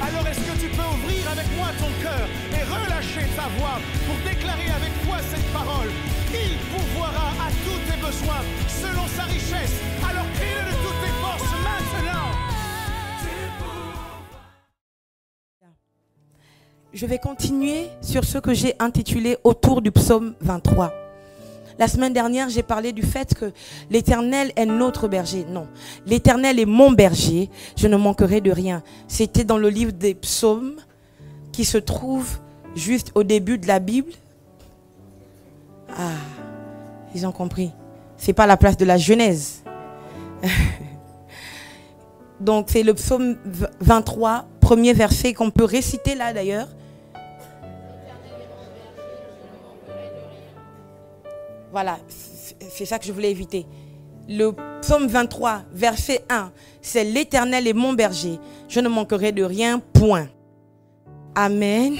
Alors est-ce que tu peux ouvrir avec moi ton cœur et relâcher ta voix pour déclarer avec foi cette parole? Il pourvoira à tous tes besoins selon sa richesse. Alors crie-le de toutes tes forces maintenant. Je vais continuer sur ce que j'ai intitulé autour du psaume 23. La semaine dernière, j'ai parlé du fait que l'Éternel est notre berger. Non, l'Éternel est mon berger, je ne manquerai de rien. C'était dans le livre des psaumes qui se trouve juste au début de la Bible. Ah, ils ont compris. C'est pas la place de la Genèse. Donc c'est le psaume 23, premier verset qu'on peut réciter là d'ailleurs. Voilà, c'est ça que je voulais éviter. Le psaume 23, verset 1, c'est l'Éternel est mon berger, je ne manquerai de rien, point. Amen.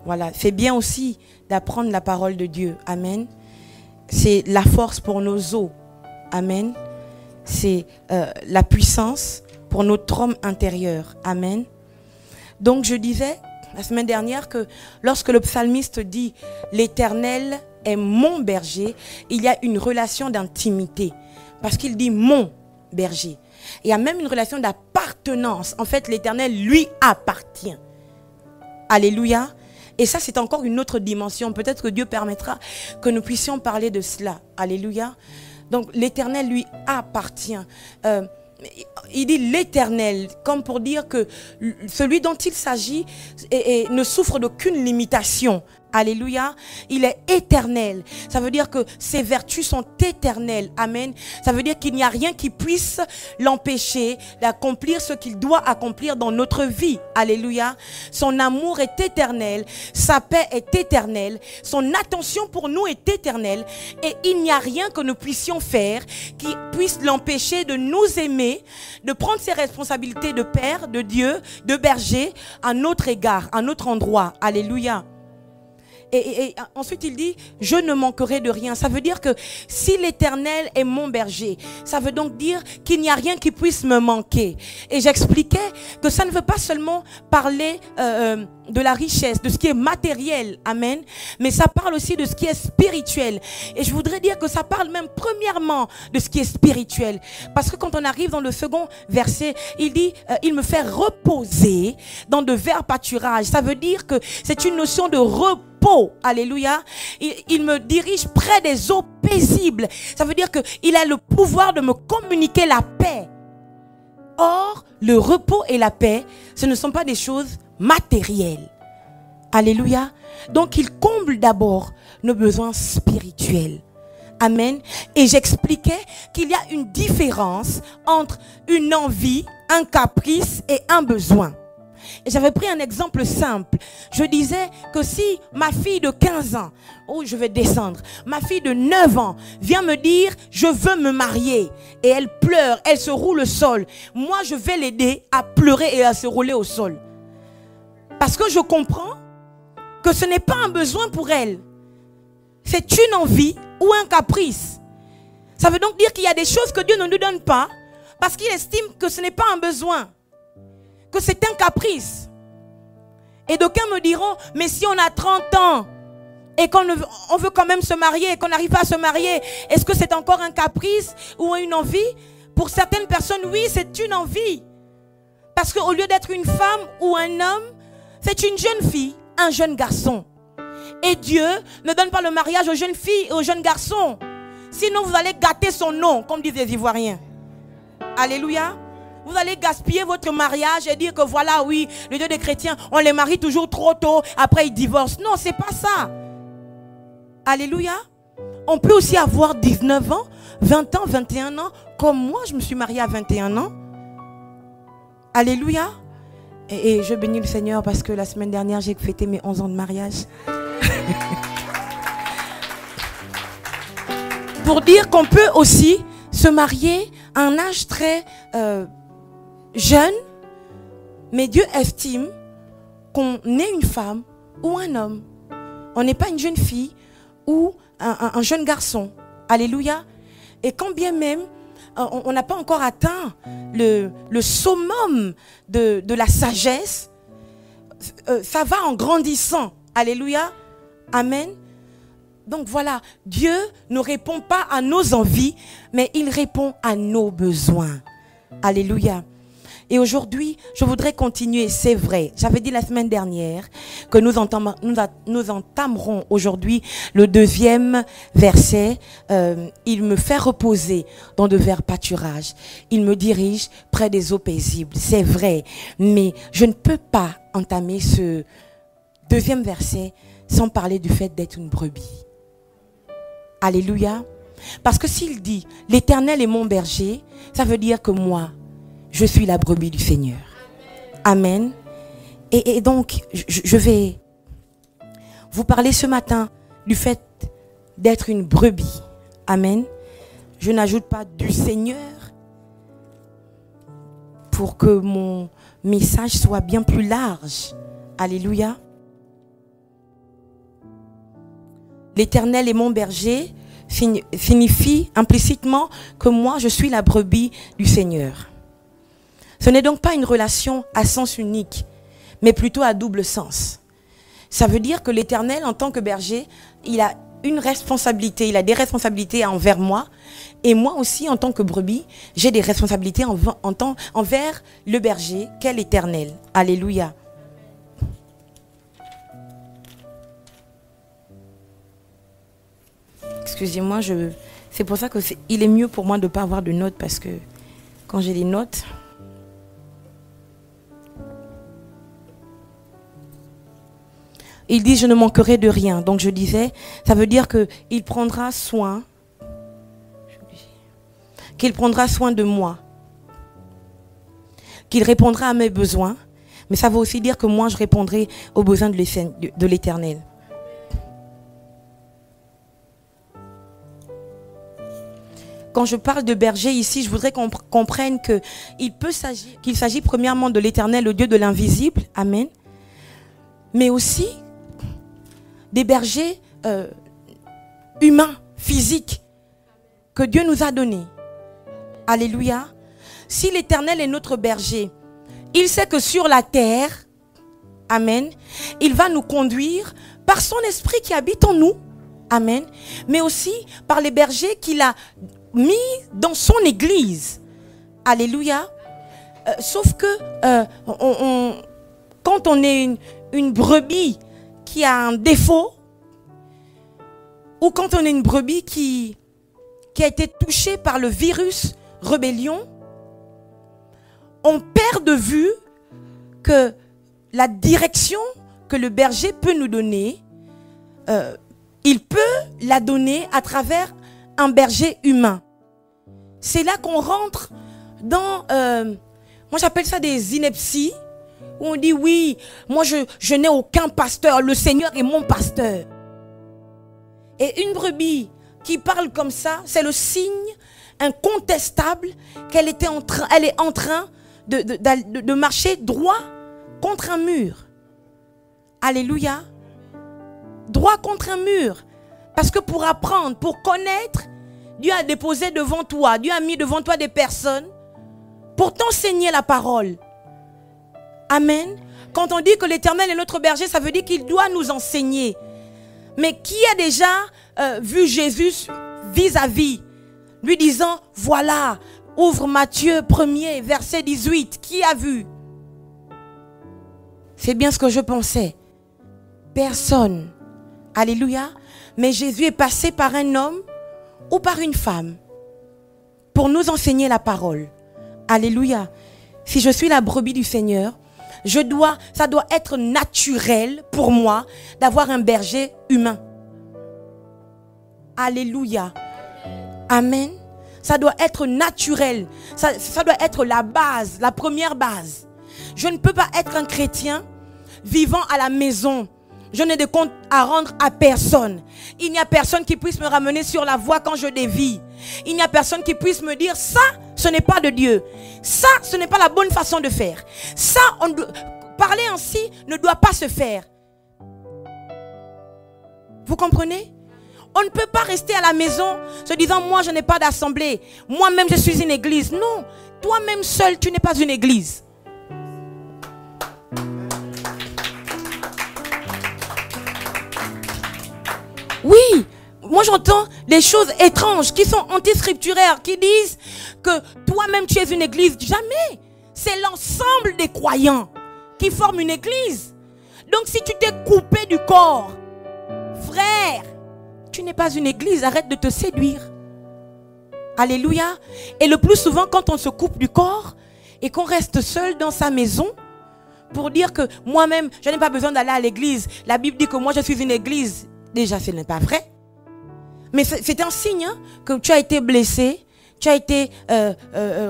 Voilà, c'est bien aussi d'apprendre la parole de Dieu. Amen. C'est la force pour nos os. Amen. C'est la puissance pour notre homme intérieur. Amen. Donc je disais la semaine dernière que lorsque le psalmiste dit l'Éternel est mon berger, il y a une relation d'intimité. Parce qu'il dit mon berger. Il y a même une relation d'appartenance. En fait, l'Éternel lui appartient. Alléluia. Et ça, c'est encore une autre dimension. Peut-être que Dieu permettra que nous puissions parler de cela. Alléluia. Donc, l'Éternel lui appartient. Il dit l'Éternel, comme pour dire que celui dont il s'agit ne souffre d'aucune limitation. Alléluia. Il est éternel. Ça veut dire que ses vertus sont éternelles. Amen. Ça veut dire qu'il n'y a rien qui puisse l'empêcher d'accomplir ce qu'il doit accomplir dans notre vie. Alléluia. Son amour est éternel. Sa paix est éternelle. Son attention pour nous est éternelle. Et il n'y a rien que nous puissions faire qui puisse l'empêcher de nous aimer, de prendre ses responsabilités de père, de Dieu, de berger à notre égard, à notre endroit. Alléluia. Et ensuite il dit, je ne manquerai de rien. Ça veut dire que si l'Éternel est mon berger, ça veut donc dire qu'il n'y a rien qui puisse me manquer. Et j'expliquais que ça ne veut pas seulement parler de la richesse, de ce qui est matériel, amen, mais ça parle aussi de ce qui est spirituel. Et je voudrais dire que ça parle même premièrement de ce qui est spirituel. Parce que quand on arrive dans le second verset, il dit, il me fait reposer dans de verts pâturages. Ça veut dire que c'est une notion de repos. Alléluia. Il me dirige près des eaux paisibles. Ça veut dire qu'il a le pouvoir de me communiquer la paix. Or, le repos et la paix, ce ne sont pas des choses matérielles. Alléluia. Donc, il comble d'abord nos besoins spirituels. Amen. Et j'expliquais qu'il y a une différence entre une envie, un caprice et un besoin. Et j'avais pris un exemple simple. Je disais que si ma fille de 15 ans, oh je vais descendre, ma fille de 9 ans vient me dire je veux me marier et elle pleure, elle se roule au sol. Moi je vais l'aider à pleurer et à se rouler au sol. Parce que je comprends que ce n'est pas un besoin pour elle. C'est une envie ou un caprice. Ça veut donc dire qu'il y a des choses que Dieu ne nous donne pas parce qu'il estime que ce n'est pas un besoin, que c'est un caprice. Et d'aucuns me diront, mais si on a 30 ans et qu'on veut quand même se marier et qu'on n'arrive pas à se marier, est-ce que c'est encore un caprice ou une envie? Pour certaines personnes, oui, c'est une envie. Parce qu'au lieu d'être une femme ou un homme, c'est une jeune fille, un jeune garçon. Et Dieu ne donne pas le mariage aux jeunes filles et aux jeunes garçons. Sinon, vous allez gâter son nom, comme disent les Ivoiriens. Alléluia. Vous allez gaspiller votre mariage et dire que voilà, oui, le Dieu des chrétiens, on les marie toujours trop tôt, après ils divorcent. Non, c'est pas ça. Alléluia. On peut aussi avoir 19 ans, 20 ans, 21 ans, comme moi, je me suis mariée à 21 ans. Alléluia. Et je bénis le Seigneur parce que la semaine dernière, j'ai fêté mes 11 ans de mariage. Pour dire qu'on peut aussi se marier à un âge très jeune, mais Dieu estime qu'on est une femme ou un homme. On n'est pas une jeune fille ou un jeune garçon. Alléluia. Et quand bien même on n'a pas encore atteint le summum de la sagesse. Ça va en grandissant. Alléluia. Amen. Donc voilà, Dieu ne répond pas à nos envies, mais il répond à nos besoins. Alléluia. Et aujourd'hui, je voudrais continuer, c'est vrai. J'avais dit la semaine dernière que nous entamerons aujourd'hui le 2e verset. Il me fait reposer dans de verts pâturages. Il me dirige près des eaux paisibles. C'est vrai, mais je ne peux pas entamer ce 2e verset sans parler du fait d'être une brebis. Alléluia. Parce que s'il dit, l'Éternel est mon berger, ça veut dire que moi, je suis la brebis du Seigneur. Amen. Et donc, je vais vous parler ce matin du fait d'être une brebis. Amen. Je n'ajoute pas du Seigneur pour que mon message soit bien plus large. Alléluia. L'Éternel est mon berger signifie implicitement que moi, je suis la brebis du Seigneur. Ce n'est donc pas une relation à sens unique, mais plutôt à double sens. Ça veut dire que l'Éternel, en tant que berger, il a une responsabilité, il a des responsabilités envers moi. Et moi aussi, en tant que brebis, j'ai des responsabilités envers le berger qu'est l'Éternel. Alléluia. Excusez-moi, c'est pour ça que il est mieux pour moi de ne pas avoir de notes, parce que quand j'ai des notes... Il dit, je ne manquerai de rien. Donc je disais, ça veut dire qu'il prendra soin. Qu'il prendra soin de moi. Qu'il répondra à mes besoins. Mais ça veut aussi dire que moi, je répondrai aux besoins de l'Éternel. Quand je parle de berger ici, je voudrais qu'on comprenne qu'il s'agit premièrement de l'Éternel, le Dieu de l'invisible. Amen. Mais aussi des bergers humains, physiques, que Dieu nous a donnés. Alléluia. Si l'Éternel est notre berger, il sait que sur la terre, amen, il va nous conduire par son esprit qui habite en nous, amen, mais aussi par les bergers qu'il a mis dans son église. Alléluia. Sauf que quand on est une brebis qui a un défaut, ou quand on est une brebis qui a été touchée par le virus rébellion, on perd de vue que la direction que le berger peut nous donner, il peut la donner à travers un berger humain. C'est là qu'on rentre dans, moi j'appelle ça des inepties, où on dit oui, moi je n'ai aucun pasteur, le Seigneur est mon pasteur. Et une brebis qui parle comme ça, c'est le signe incontestable qu'elle est en train de marcher droit contre un mur. Alléluia. Droit contre un mur. Parce que pour apprendre, pour connaître, Dieu a déposé devant toi, Dieu a mis devant toi des personnes pour t'enseigner la parole. Amen. Quand on dit que l'Éternel est notre berger, ça veut dire qu'il doit nous enseigner. Mais qui a déjà vu Jésus vis-à-vis, lui disant, voilà, ouvre Matthieu 1er, verset 18. Qui a vu? C'est bien ce que je pensais. Personne. Alléluia. Mais Jésus est passé par un homme ou par une femme pour nous enseigner la parole. Alléluia. Si je suis la brebis du Seigneur, ça doit être naturel pour moi d'avoir un berger humain. Alléluia. Amen. Ça doit être naturel. Ça doit être la base, la première base. Je ne peux pas être un chrétien vivant à la maison. Je n'ai de compte à rendre à personne. Il n'y a personne qui puisse me ramener sur la voie quand je dévie. Il n'y a personne qui puisse me dire ça, ce n'est pas de Dieu. Ça, ce n'est pas la bonne façon de faire. Ça, parler ainsi ne doit pas se faire. Vous comprenez? On ne peut pas rester à la maison se disant, moi je n'ai pas d'assemblée. Moi-même je suis une église. Non, toi-même seul tu n'es pas une église. Oui, moi j'entends des choses étranges qui sont anti-scripturaires, qui disent que toi-même tu es une église. Jamais. C'est l'ensemble des croyants qui forment une église. Donc si tu t'es coupé du corps, frère, tu n'es pas une église. Arrête de te séduire. Alléluia. Et le plus souvent quand on se coupe du corps et qu'on reste seul dans sa maison pour dire que moi-même je n'ai pas besoin d'aller à l'église. La Bible dit que moi je suis une église. Déjà, ce n'est pas vrai. Mais c'est un signe hein, que tu as été blessé, tu as été,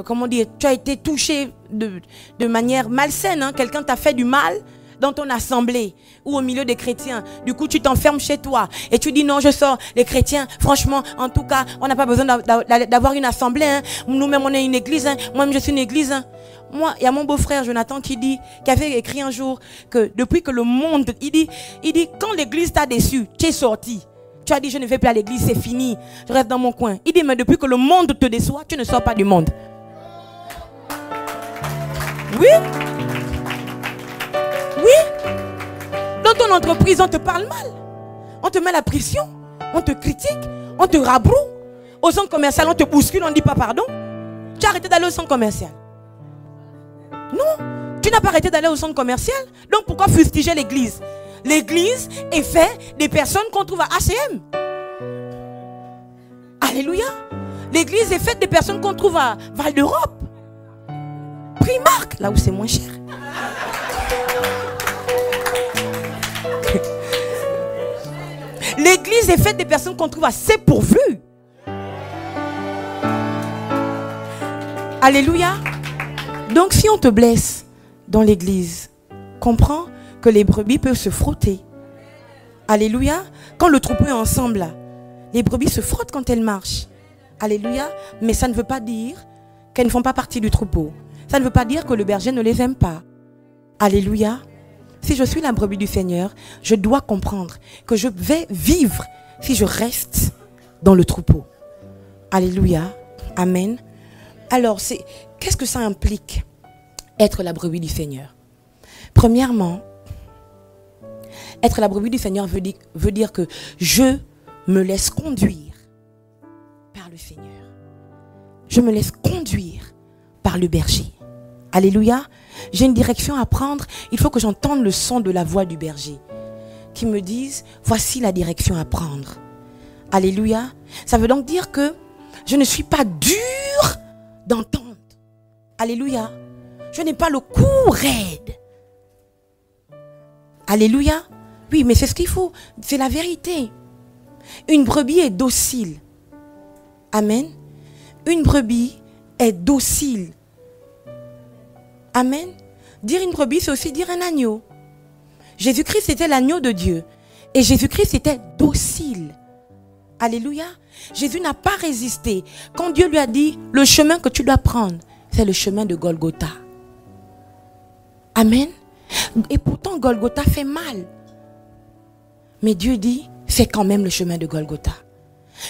comment dire, tu as été touché de manière malsaine. Hein. Quelqu'un t'a fait du mal dans ton assemblée ou au milieu des chrétiens. Du coup, tu t'enfermes chez toi et tu dis non, je sors. Les chrétiens, franchement, en tout cas, on n'a pas besoin d'avoir une assemblée. Hein. Nous-mêmes, on est une église. Hein. Moi-même, je suis une église. Hein. Moi, il y a mon beau-frère Jonathan qui avait écrit un jour que depuis que le monde, il dit quand l'église t'a déçu, tu es sorti. Tu as dit je ne vais plus à l'église, c'est fini. Je reste dans mon coin. Il dit mais depuis que le monde te déçoit, tu ne sors pas du monde. Oui. Oui. Dans ton entreprise, on te parle mal. On te met la pression. On te critique. On te rabroue. Au centre commercial, on te bouscule, on ne dit pas pardon. Tu as arrêté d'aller au centre commercial. Non, tu n'as pas arrêté d'aller au centre commercial. Donc pourquoi fustiger l'église? L'église est faite des personnes qu'on trouve à H&M. Alléluia. L'église est faite des personnes qu'on trouve à Val d'Europe. Primark, là où c'est moins cher. L'église est faite des personnes qu'on trouve à C'est Pourvu. Alléluia. Donc si on te blesse dans l'église, comprends que les brebis peuvent se frotter. Alléluia. Quand le troupeau est ensemble, là, les brebis se frottent quand elles marchent. Alléluia. Mais ça ne veut pas dire qu'elles ne font pas partie du troupeau. Ça ne veut pas dire que le berger ne les aime pas. Alléluia. Si je suis la brebis du Seigneur, je dois comprendre que je vais vivre si je reste dans le troupeau. Alléluia. Amen. Alors, qu'est-ce que ça implique, être la brebis du Seigneur? Premièrement, être la brebis du Seigneur veut dire que je me laisse conduire par le Seigneur. Je me laisse conduire par le berger. Alléluia. J'ai une direction à prendre. Il faut que j'entende le son de la voix du berger qui me dise, voici la direction à prendre. Alléluia. Ça veut donc dire que je ne suis pas dur d'entendre. Alléluia. Je n'ai pas le cou raide. Alléluia. Oui, mais c'est ce qu'il faut. C'est la vérité. Une brebis est docile. Amen. Une brebis est docile. Amen. Dire une brebis, c'est aussi dire un agneau. Jésus-Christ était l'agneau de Dieu. Et Jésus-Christ était docile. Alléluia. Jésus n'a pas résisté. Quand Dieu lui a dit, le chemin que tu dois prendre, c'est le chemin de Golgotha. Amen. Et pourtant, Golgotha fait mal. Mais Dieu dit, fais quand même le chemin de Golgotha.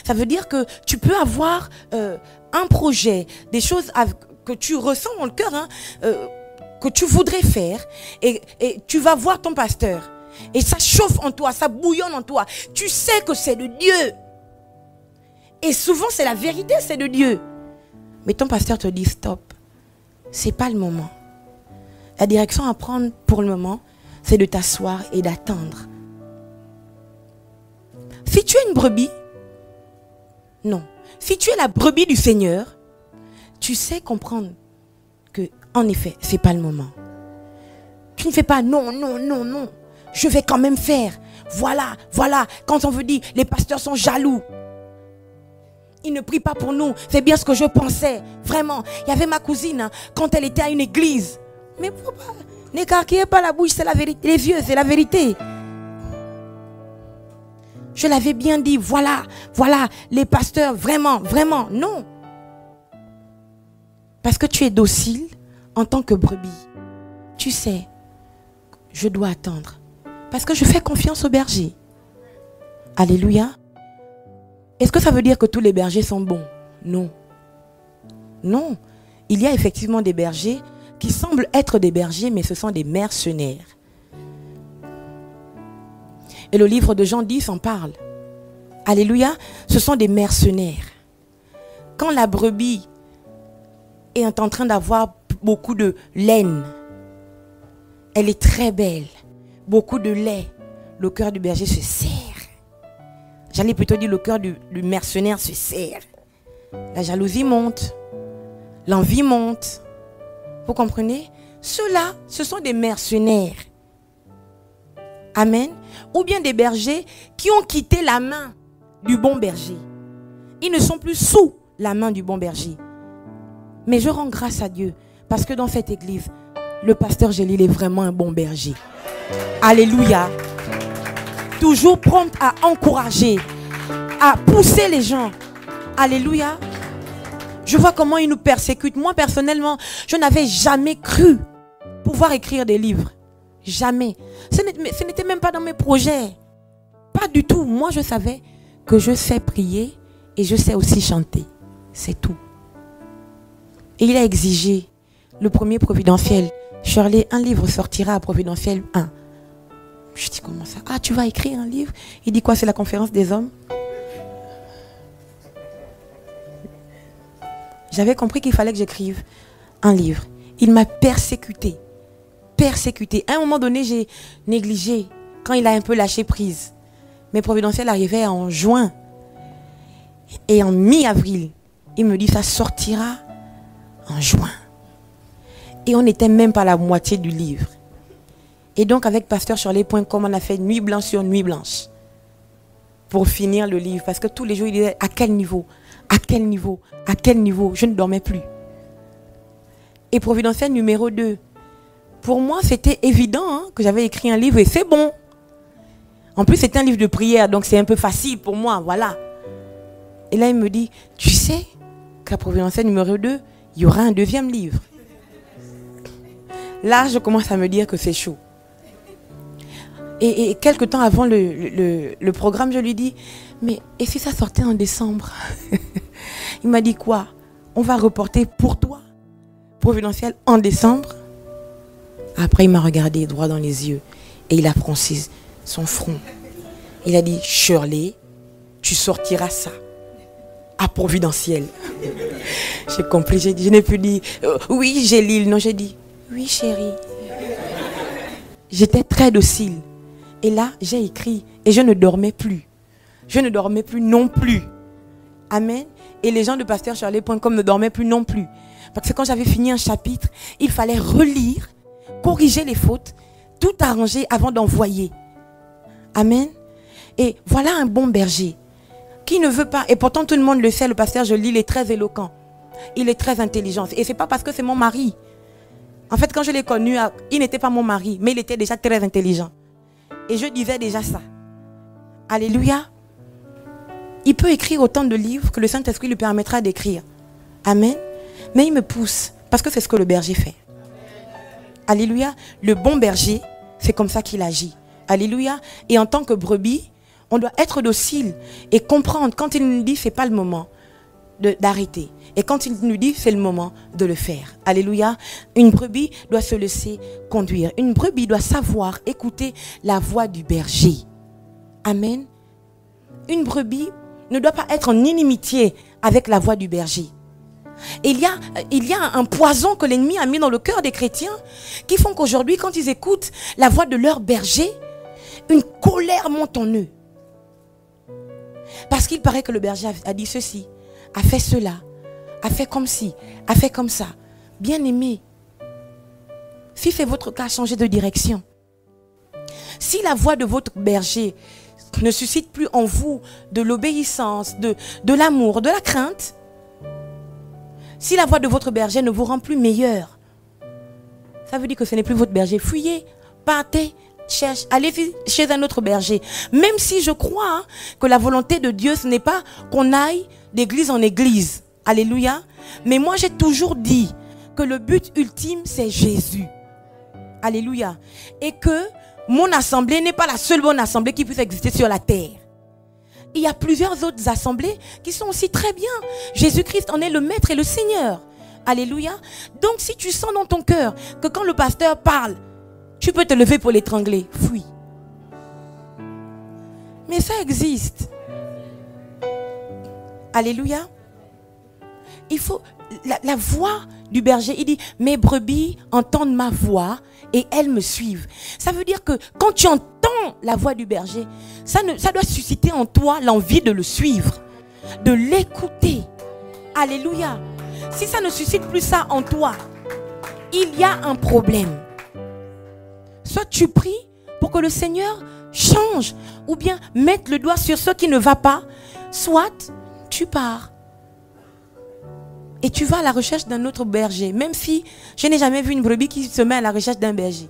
Ça veut dire que tu peux avoir un projet, des choses que tu ressens dans le cœur, hein, que tu voudrais faire, et tu vas voir ton pasteur. Et ça chauffe en toi, ça bouillonne en toi. Tu sais que c'est de Dieu. Et souvent, c'est la vérité, c'est de Dieu. Mais ton pasteur te dit, stop, c'est pas le moment. La direction à prendre pour le moment, c'est de t'asseoir et d'attendre. Si tu es une brebis, non. Si tu es la brebis du Seigneur, tu sais comprendre que, en effet, c'est pas le moment. Tu ne fais pas non, non, non, non. Je vais quand même faire. Voilà, voilà. Quand on veut dire, les pasteurs sont jaloux. Ils ne prient pas pour nous. C'est bien ce que je pensais. Vraiment. Il y avait ma cousine, hein, quand elle était à une église. Mais pourquoi? N'écarquillez pas la bouche, c'est la vérité. Les yeux, c'est la vérité. Je l'avais bien dit. Voilà, voilà. Les pasteurs, vraiment, vraiment. Non. Parce que tu es docile en tant que brebis. Tu sais, je dois attendre. Parce que je fais confiance au berger. Alléluia. Est-ce que ça veut dire que tous les bergers sont bons? Non. Non. Il y a effectivement des bergers qui semblent être des bergers, mais ce sont des mercenaires. Et le livre de Jean 10 en parle. Alléluia. Ce sont des mercenaires. Quand la brebis est en train d'avoir beaucoup de laine, elle est très belle, beaucoup de lait, le cœur du berger se serre. J'allais plutôt dire le cœur du mercenaire se serre. La jalousie monte, l'envie monte. Vous comprenez? Ceux-là, ce sont des mercenaires. Amen. Ou bien des bergers qui ont quitté la main du bon berger. Ils ne sont plus sous la main du bon berger. Mais je rends grâce à Dieu parce que dans cette église, le pasteur Gélil est vraiment un bon berger. Alléluia. Toujours prompt à encourager, à pousser les gens. Alléluia. Je vois comment il nous persécute. Moi, personnellement, je n'avais jamais cru pouvoir écrire des livres. Jamais. Ce n'était même pas dans mes projets. Pas du tout. Moi, je savais que je sais prier et je sais aussi chanter. C'est tout. Et il a exigé le premier Providentiel. Shirley, un livre sortira à Providentiel 1. Je dis comment ça? Ah, tu vas écrire un livre? Il dit quoi? C'est la conférence des hommes? J'avais compris qu'il fallait que j'écrive un livre. Il m'a persécuté. Persécuté. À un moment donné, j'ai négligé quand il a un peu lâché prise. Mais Providentiel arrivait en juin. Et en mi-avril, il me dit ça sortira en juin. Et on n'était même pas à la moitié du livre. Et donc avec pasteur-shirley.com, on a fait nuit blanche sur nuit blanche pour finir le livre. Parce que tous les jours, il disait à quel niveau? À quel niveau? À quel niveau? Je ne dormais plus. Et Providentiel numéro 2. Pour moi, c'était évident que j'avais écrit un livre et c'est bon. En plus, c'était un livre de prière, donc c'est un peu facile pour moi, voilà. Et là, il me dit, tu sais qu'à Providentiel numéro 2, il y aura un deuxième livre. Là, je commence à me dire que c'est chaud. Et quelques temps avant le programme, je lui dis, mais et si ça sortait en décembre? Il m'a dit quoi? On va reporter pour toi Providentiel en décembre. Après, il m'a regardé droit dans les yeux et il a froncé son front. Il a dit, Shirley, tu sortiras ça à Providentiel. J'ai compris, je n'ai plus dit, oui, j'ai l'île. Non, j'ai dit, oui, chérie. J'étais très docile. Et là, j'ai écrit et je ne dormais plus. Je ne dormais plus non plus. Amen. Et les gens de pasteur-shirley.com ne dormaient plus non plus. Parce que quand j'avais fini un chapitre, il fallait relire, corriger les fautes, tout arranger avant d'envoyer. Amen. Et voilà un bon berger qui ne veut pas, et pourtant tout le monde le sait, le pasteur Gélil, il est très éloquent. Il est très intelligent. Et ce n'est pas parce que c'est mon mari. En fait, quand je l'ai connu, il n'était pas mon mari, mais il était déjà très intelligent. Et je disais déjà ça. Alléluia. Il peut écrire autant de livres que le Saint-Esprit lui permettra d'écrire. Amen. Mais il me pousse, parce que c'est ce que le berger fait. Alléluia. Le bon berger, c'est comme ça qu'il agit. Alléluia. Et en tant que brebis, on doit être docile et comprendre quand il nous dit c'est pas le moment d'arrêter. Et quand il nous dit c'est le moment de le faire. Alléluia. Une brebis doit se laisser conduire. Une brebis doit savoir écouter la voix du berger. Amen. Une brebis ne doit pas être en inimitié avec la voix du berger. Et il y a un poison que l'ennemi a mis dans le cœur des chrétiens qui font qu'aujourd'hui, quand ils écoutent la voix de leur berger, une colère monte en eux. Parce qu'il paraît que le berger a dit ceci, a fait cela, a fait comme ci, a fait comme ça. Bien-aimé, si c'est votre cas, changez de direction. Si la voix de votre berger ne suscite plus en vous de l'obéissance, de l'amour, de la crainte, si la voix de votre berger ne vous rend plus meilleur, ça veut dire que ce n'est plus votre berger. Fuyez, partez, cherchez, allez chez un autre berger. Même si je crois que la volonté de Dieu, ce n'est pas qu'on aille d'église en église. Alléluia. Mais moi, j'ai toujours dit que le but ultime, c'est Jésus. Alléluia. Et que mon assemblée n'est pas la seule bonne assemblée qui puisse exister sur la terre. il y a plusieurs autres assemblées qui sont aussi très bien. Jésus-Christ en est le maître et le Seigneur. Alléluia. Donc si tu sens dans ton cœur que quand le pasteur parle, tu peux te lever pour l'étrangler, fuis. Mais ça existe. Alléluia. Il faut la voix du berger. Il dit, mes brebis entendent ma voix et elles me suivent. Ça veut dire que quand tu entends la voix du berger, ça doit susciter en toi l'envie de le suivre, de l'écouter. Alléluia. Si ça ne suscite plus ça en toi, il y a un problème. Soit tu pries pour que le Seigneur change ou bien mette le doigt sur ce qui ne va pas, soit tu pars et tu vas à la recherche d'un autre berger. Même si je n'ai jamais vu une brebis qui se met à la recherche d'un berger.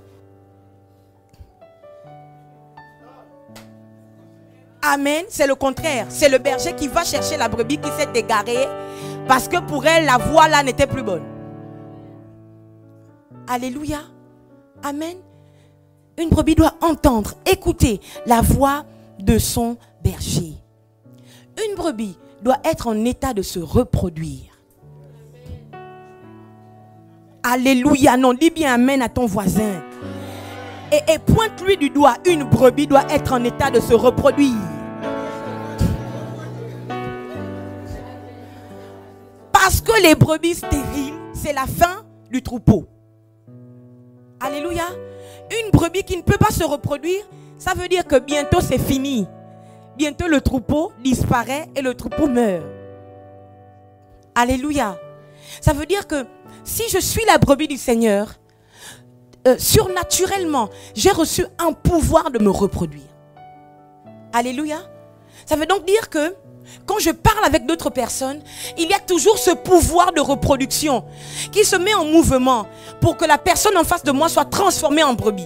Amen, c'est le contraire. C'est le berger qui va chercher la brebis qui s'est égarée parce que pour elle, la voie là n'était plus bonne. Alléluia. Amen. Une brebis doit entendre, écouter la voix de son berger. Une brebis doit être en état de se reproduire. Alléluia. Non, dis bien amen à ton voisin. Et pointe-lui du doigt. Une brebis doit être en état de se reproduire. Parce que les brebis stériles, c'est la fin du troupeau. Alléluia. Une brebis qui ne peut pas se reproduire, ça veut dire que bientôt c'est fini. Bientôt le troupeau disparaît et le troupeau meurt. Alléluia. Ça veut dire que si je suis la brebis du Seigneur, surnaturellement, j'ai reçu un pouvoir de me reproduire. Alléluia. Ça veut donc dire que quand je parle avec d'autres personnes, il y a toujours ce pouvoir de reproduction qui se met en mouvement pour que la personne en face de moi soit transformée en brebis.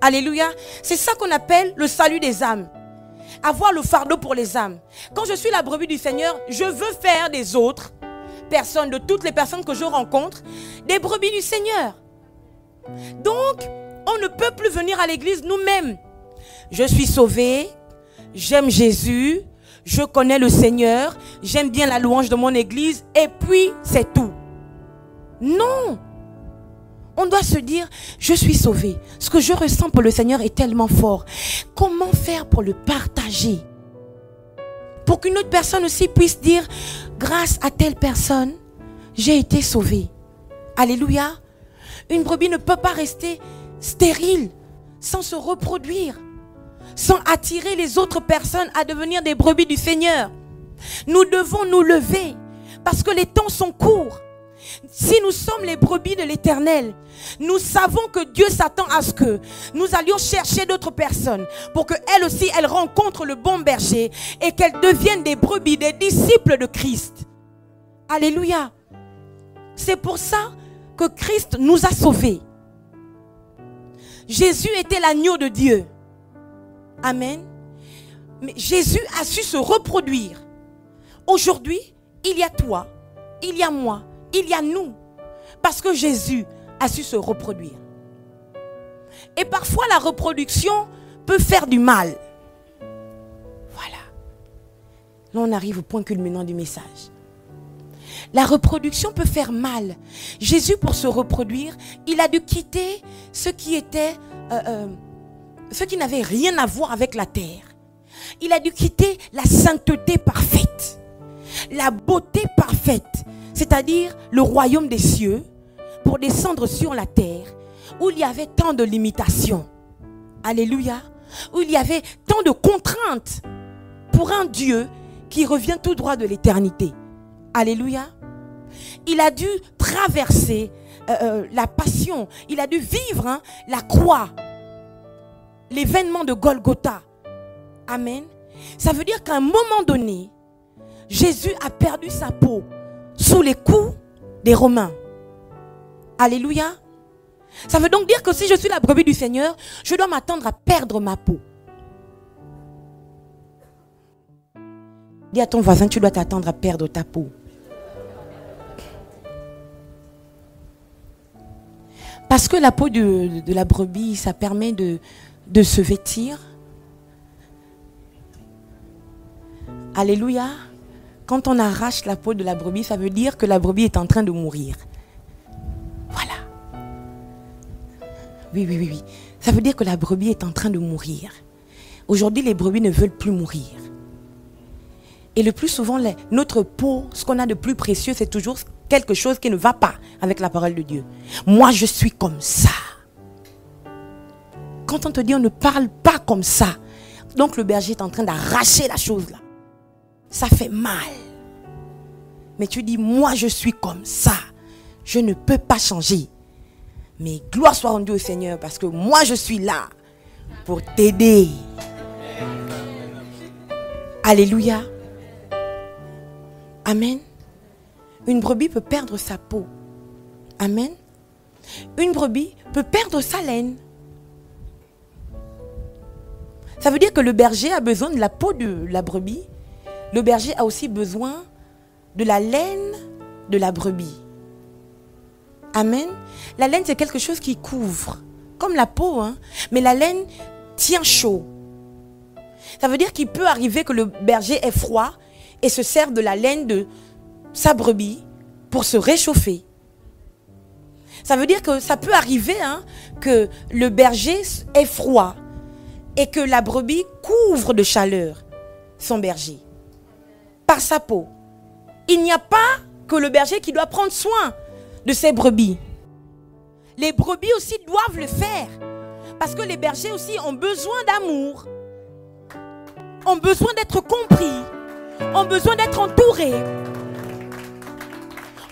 Alléluia. C'est ça qu'on appelle le salut des âmes. Avoir le fardeau pour les âmes. Quand je suis la brebis du Seigneur, je veux faire des autres personnes, de toutes les personnes que je rencontre, des brebis du Seigneur. Donc, on ne peut plus venir à l'église nous-mêmes. Je suis sauvé, j'aime Jésus, je connais le Seigneur, j'aime bien la louange de mon église, et puis c'est tout. Non. On doit se dire, je suis sauvé. Ce que je ressens pour le Seigneur est tellement fort. Comment faire pour le partager? Pour qu'une autre personne aussi puisse dire, grâce à telle personne, j'ai été sauvé. Alléluia. Une brebis ne peut pas rester stérile, sans se reproduire, sans attirer les autres personnes à devenir des brebis du Seigneur. Nous devons nous lever, parce que les temps sont courts. Si nous sommes les brebis de l'Éternel, nous savons que Dieu s'attend à ce que nous allions chercher d'autres personnes pour qu'elles aussi, elles rencontrent le bon berger et qu'elles deviennent des brebis, des disciples de Christ. Alléluia. C'est pour ça que Christ nous a sauvés. Jésus était l'agneau de Dieu. Amen. Mais Jésus a su se reproduire. Aujourd'hui, il y a toi, il y a moi, il y a nous. Parce que Jésus a su se reproduire. Et parfois la reproduction peut faire du mal. Voilà. Là on arrive au point culminant du message. La reproduction peut faire mal. Jésus, pour se reproduire, il a dû quitter ce qui était, ce qui n'avait rien à voir avec la terre. Il a dû quitter la sainteté parfaite, la beauté parfaite, c'est-à-dire le royaume des cieux, pour descendre sur la terre, où il y avait tant de limitations. Alléluia. Où il y avait tant de contraintes pour un Dieu qui revient tout droit de l'éternité. Alléluia. Il a dû traverser la passion. Il a dû vivre la croix. L'événement de Golgotha. Amen. Ça veut dire qu'à un moment donné, Jésus a perdu sa peau sous les coups des Romains. Alléluia. Ça veut donc dire que si je suis la brebis du Seigneur, je dois m'attendre à perdre ma peau. Dis à ton voisin, tu dois t'attendre à perdre ta peau. Parce que la peau de la brebis, ça permet de se vêtir. Alléluia. Quand on arrache la peau de la brebis, ça veut dire que la brebis est en train de mourir. Voilà. Oui. Ça veut dire que la brebis est en train de mourir. Aujourd'hui, les brebis ne veulent plus mourir. Et le plus souvent, notre peau, ce qu'on a de plus précieux, c'est toujours quelque chose qui ne va pas avec la parole de Dieu. Moi, je suis comme ça. Quand on te dit on ne parle pas comme ça, donc le berger est en train d'arracher la chose là. Ça fait mal. Mais tu dis, moi je suis comme ça. Je ne peux pas changer. Mais gloire soit rendue au Seigneur parce que moi je suis là pour t'aider. Alléluia. Amen. Une brebis peut perdre sa peau. Amen. Une brebis peut perdre sa laine. Ça veut dire que le berger a besoin de la peau de la brebis. Le berger a aussi besoin de la laine de la brebis. Amen. La laine, c'est quelque chose qui couvre, comme la peau, hein. Mais la laine tient chaud. Ça veut dire qu'il peut arriver que le berger ait froid et se sert de la laine de sa brebis pour se réchauffer. Ça veut dire que ça peut arriver, hein, que le berger ait froid et que la brebis couvre de chaleur son berger par sa peau. Il n'y a pas que le berger qui doit prendre soin de ses brebis. Les brebis aussi doivent le faire. Parce que les bergers aussi ont besoin d'amour. Ont besoin d'être compris. Ont besoin d'être entourés.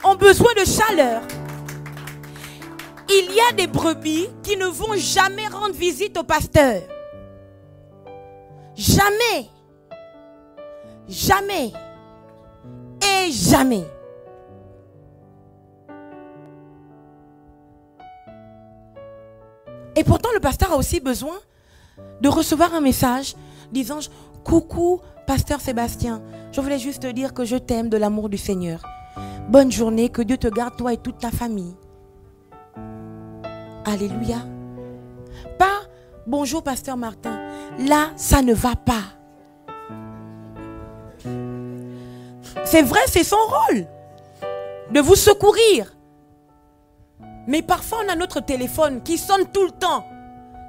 Ont besoin de chaleur. Il y a des brebis qui ne vont jamais rendre visite au pasteur. Jamais. Jamais. Et jamais. Et pourtant, le pasteur a aussi besoin de recevoir un message disant « Coucou, pasteur Sébastien, je voulais juste te dire que je t'aime de l'amour du Seigneur. Bonne journée, que Dieu te garde, toi et toute ta famille. » Alléluia. Pas « Bonjour, pasteur Martin. » Là, ça ne va pas. C'est vrai, c'est son rôle de vous secourir. Mais parfois, on a notre téléphone qui sonne tout le temps.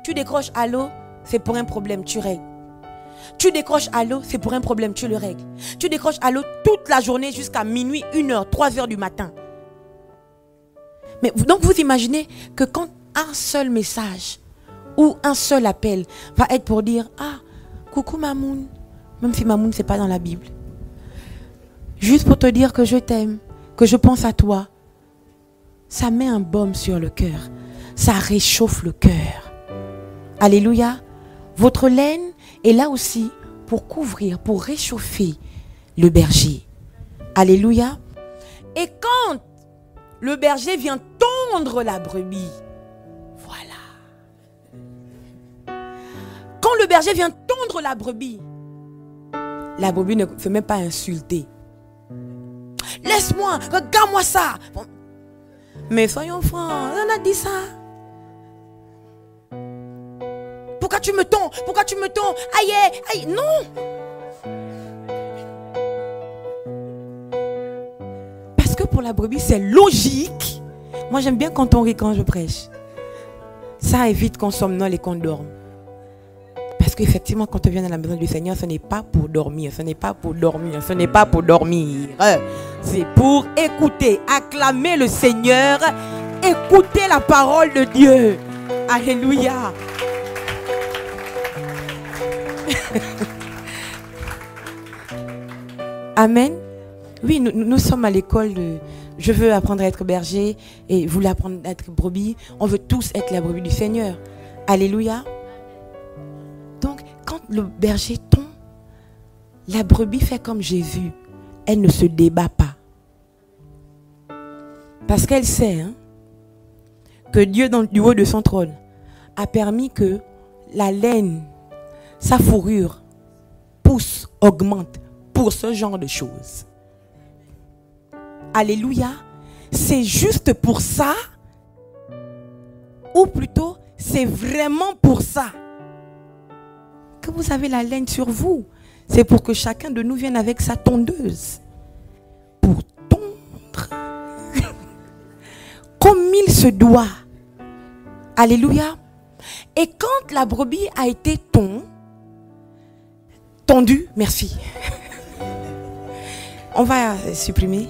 Tu décroches, allô, c'est pour un problème, tu règles. Tu décroches, allô, c'est pour un problème, tu le règles. Tu décroches, allô, toute la journée jusqu'à minuit, 1h, 3h du matin. Mais donc, vous imaginez que quand un seul message ou un seul appel va être pour dire, ah, coucou Mamoun, même si Mamoun, c'est pas dans la Bible. Juste pour te dire que je t'aime, que je pense à toi. Ça met un baume sur le cœur. Ça réchauffe le cœur. Alléluia. Votre laine est là aussi pour couvrir, pour réchauffer le berger. Alléluia. Et quand le berger vient tondre la brebis, voilà. Quand le berger vient tondre la brebis ne se met pas à insulter. Laisse-moi, regarde-moi ça. Mais soyons francs, on a dit ça. Pourquoi tu me tonds? Pourquoi tu me tonds? Aïe, aïe, non. Parce que pour la brebis, c'est logique. Moi, j'aime bien quand on rit quand je prêche. Ça évite qu'on somnole et qu'on dorme. Parce qu'effectivement, quand on vient dans la maison du Seigneur, ce n'est pas pour dormir, ce n'est pas pour dormir, ce n'est pas pour dormir. C'est pour écouter, acclamer le Seigneur, écouter la parole de Dieu. Alléluia. Amen. Oui, nous sommes à l'école de... Je veux apprendre à être berger et vous voulez apprendre à être brebis. On veut tous être la brebis du Seigneur. Alléluia. Donc, quand le berger tombe, la brebis fait comme Jésus. Elle ne se débat pas. Parce qu'elle sait, hein, que Dieu, du haut de son trône, a permis que la laine, sa fourrure, pousse, augmente pour ce genre de choses. Alléluia. C'est juste pour ça, ou plutôt, c'est vraiment pour ça que vous avez la laine sur vous. c'est pour que chacun de nous vienne avec sa tondeuse pour tondre comme il se doit. Alléluia. Et quand la brebis a été tondue, merci. On va supprimer.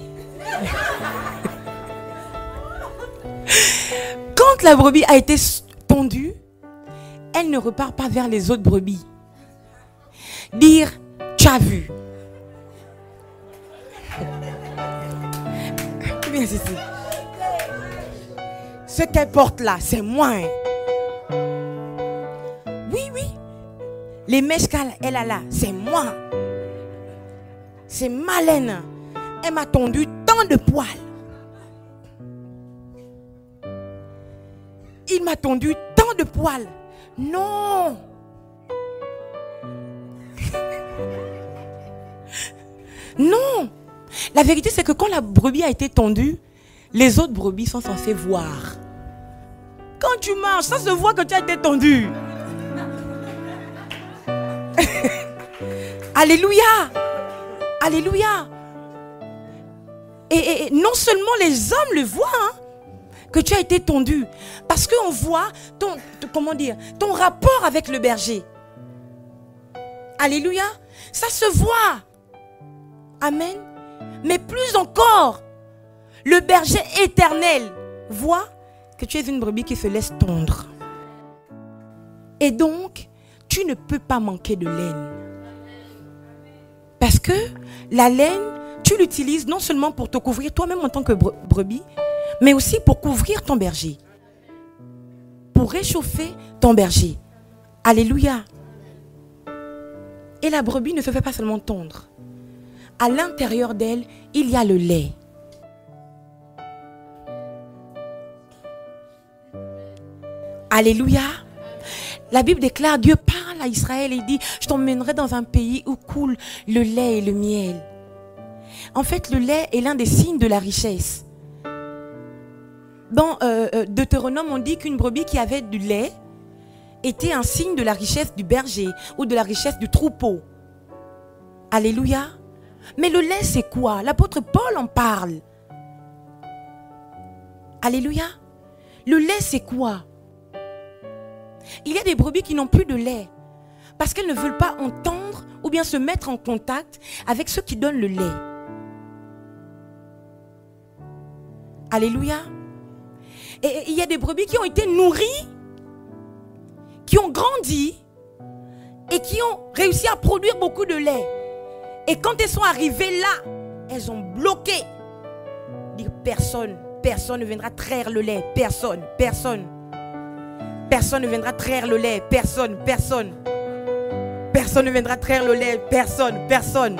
Quand la brebis a été tondue, elle ne repart pas vers les autres brebis. Dire, tu as vu. Bien ici. Ce qu'elle porte là, c'est moi. Oui, oui. Les mèches qu'elle a là, c'est moi. C'est ma laine. Elle m'a tondu tant de poils. Il m'a tondu tant de poils. Non. Non. La vérité, c'est que quand la brebis a été tondue, les autres brebis sont censées voir. Quand tu marches, ça se voit que tu as été tondu. Alléluia. Alléluia. Et non seulement les hommes le voient, hein, que tu as été tondu. Parce qu'on voit ton rapport avec le berger. Alléluia. Ça se voit. Amen. Mais plus encore, le berger éternel voit que tu es une brebis qui se laisse tondre. Et donc, tu ne peux pas manquer de laine. Parce que la laine, tu l'utilises non seulement pour te couvrir toi-même en tant que brebis, mais aussi pour couvrir ton berger. Pour réchauffer ton berger. Alléluia. Et la brebis ne se fait pas seulement tondre. À l'intérieur d'elle, il y a le lait. Alléluia. La Bible déclare, Dieu parle à Israël et dit, je t'emmènerai dans un pays où coule le lait et le miel. En fait, le lait est l'un des signes de la richesse. Dans Deutéronome, on dit qu'une brebis qui avait du lait était un signe de la richesse du berger ou de la richesse du troupeau. Alléluia. Mais le lait, c'est quoi? L'apôtre Paul en parle. Alléluia. Le lait, c'est quoi? Il y a des brebis qui n'ont plus de lait parce qu'elles ne veulent pas entendre ou bien se mettre en contact avec ceux qui donnent le lait. Alléluia. Et il y a des brebis qui ont été nourries, qui ont grandi et qui ont réussi à produire beaucoup de lait. Et quand elles sont arrivées là, elles ont bloqué. Dire personne ne viendra traire le lait. Personne ne viendra traire le lait. Personne ne viendra traire le lait. Personne.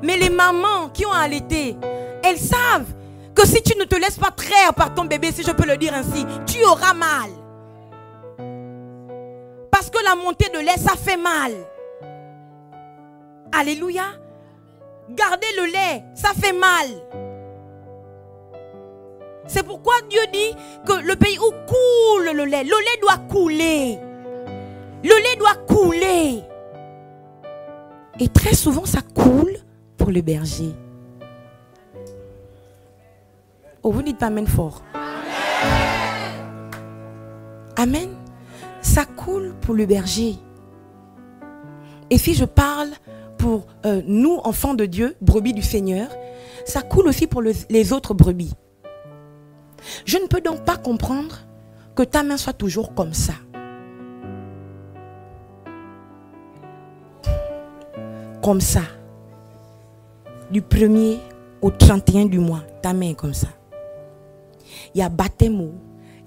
Mais les mamans qui ont allaité, elles savent que si tu ne te laisses pas traire par ton bébé, si je peux le dire ainsi, tu auras mal. Parce que la montée de lait, ça fait mal. Alléluia. Garder le lait, ça fait mal. C'est pourquoi Dieu dit que le pays où coule le lait doit couler. Le lait doit couler. Et très souvent, ça coule pour le berger. Oh, vous dites pas amen fort. Amen. Ça coule pour le berger. Et si je parle pour nous, enfants de Dieu, brebis du Seigneur, ça coule aussi pour les autres brebis. Je ne peux donc pas comprendre que ta main soit toujours comme ça. Comme ça. Du 1er au 31 du mois, ta main est comme ça. Il y a baptême,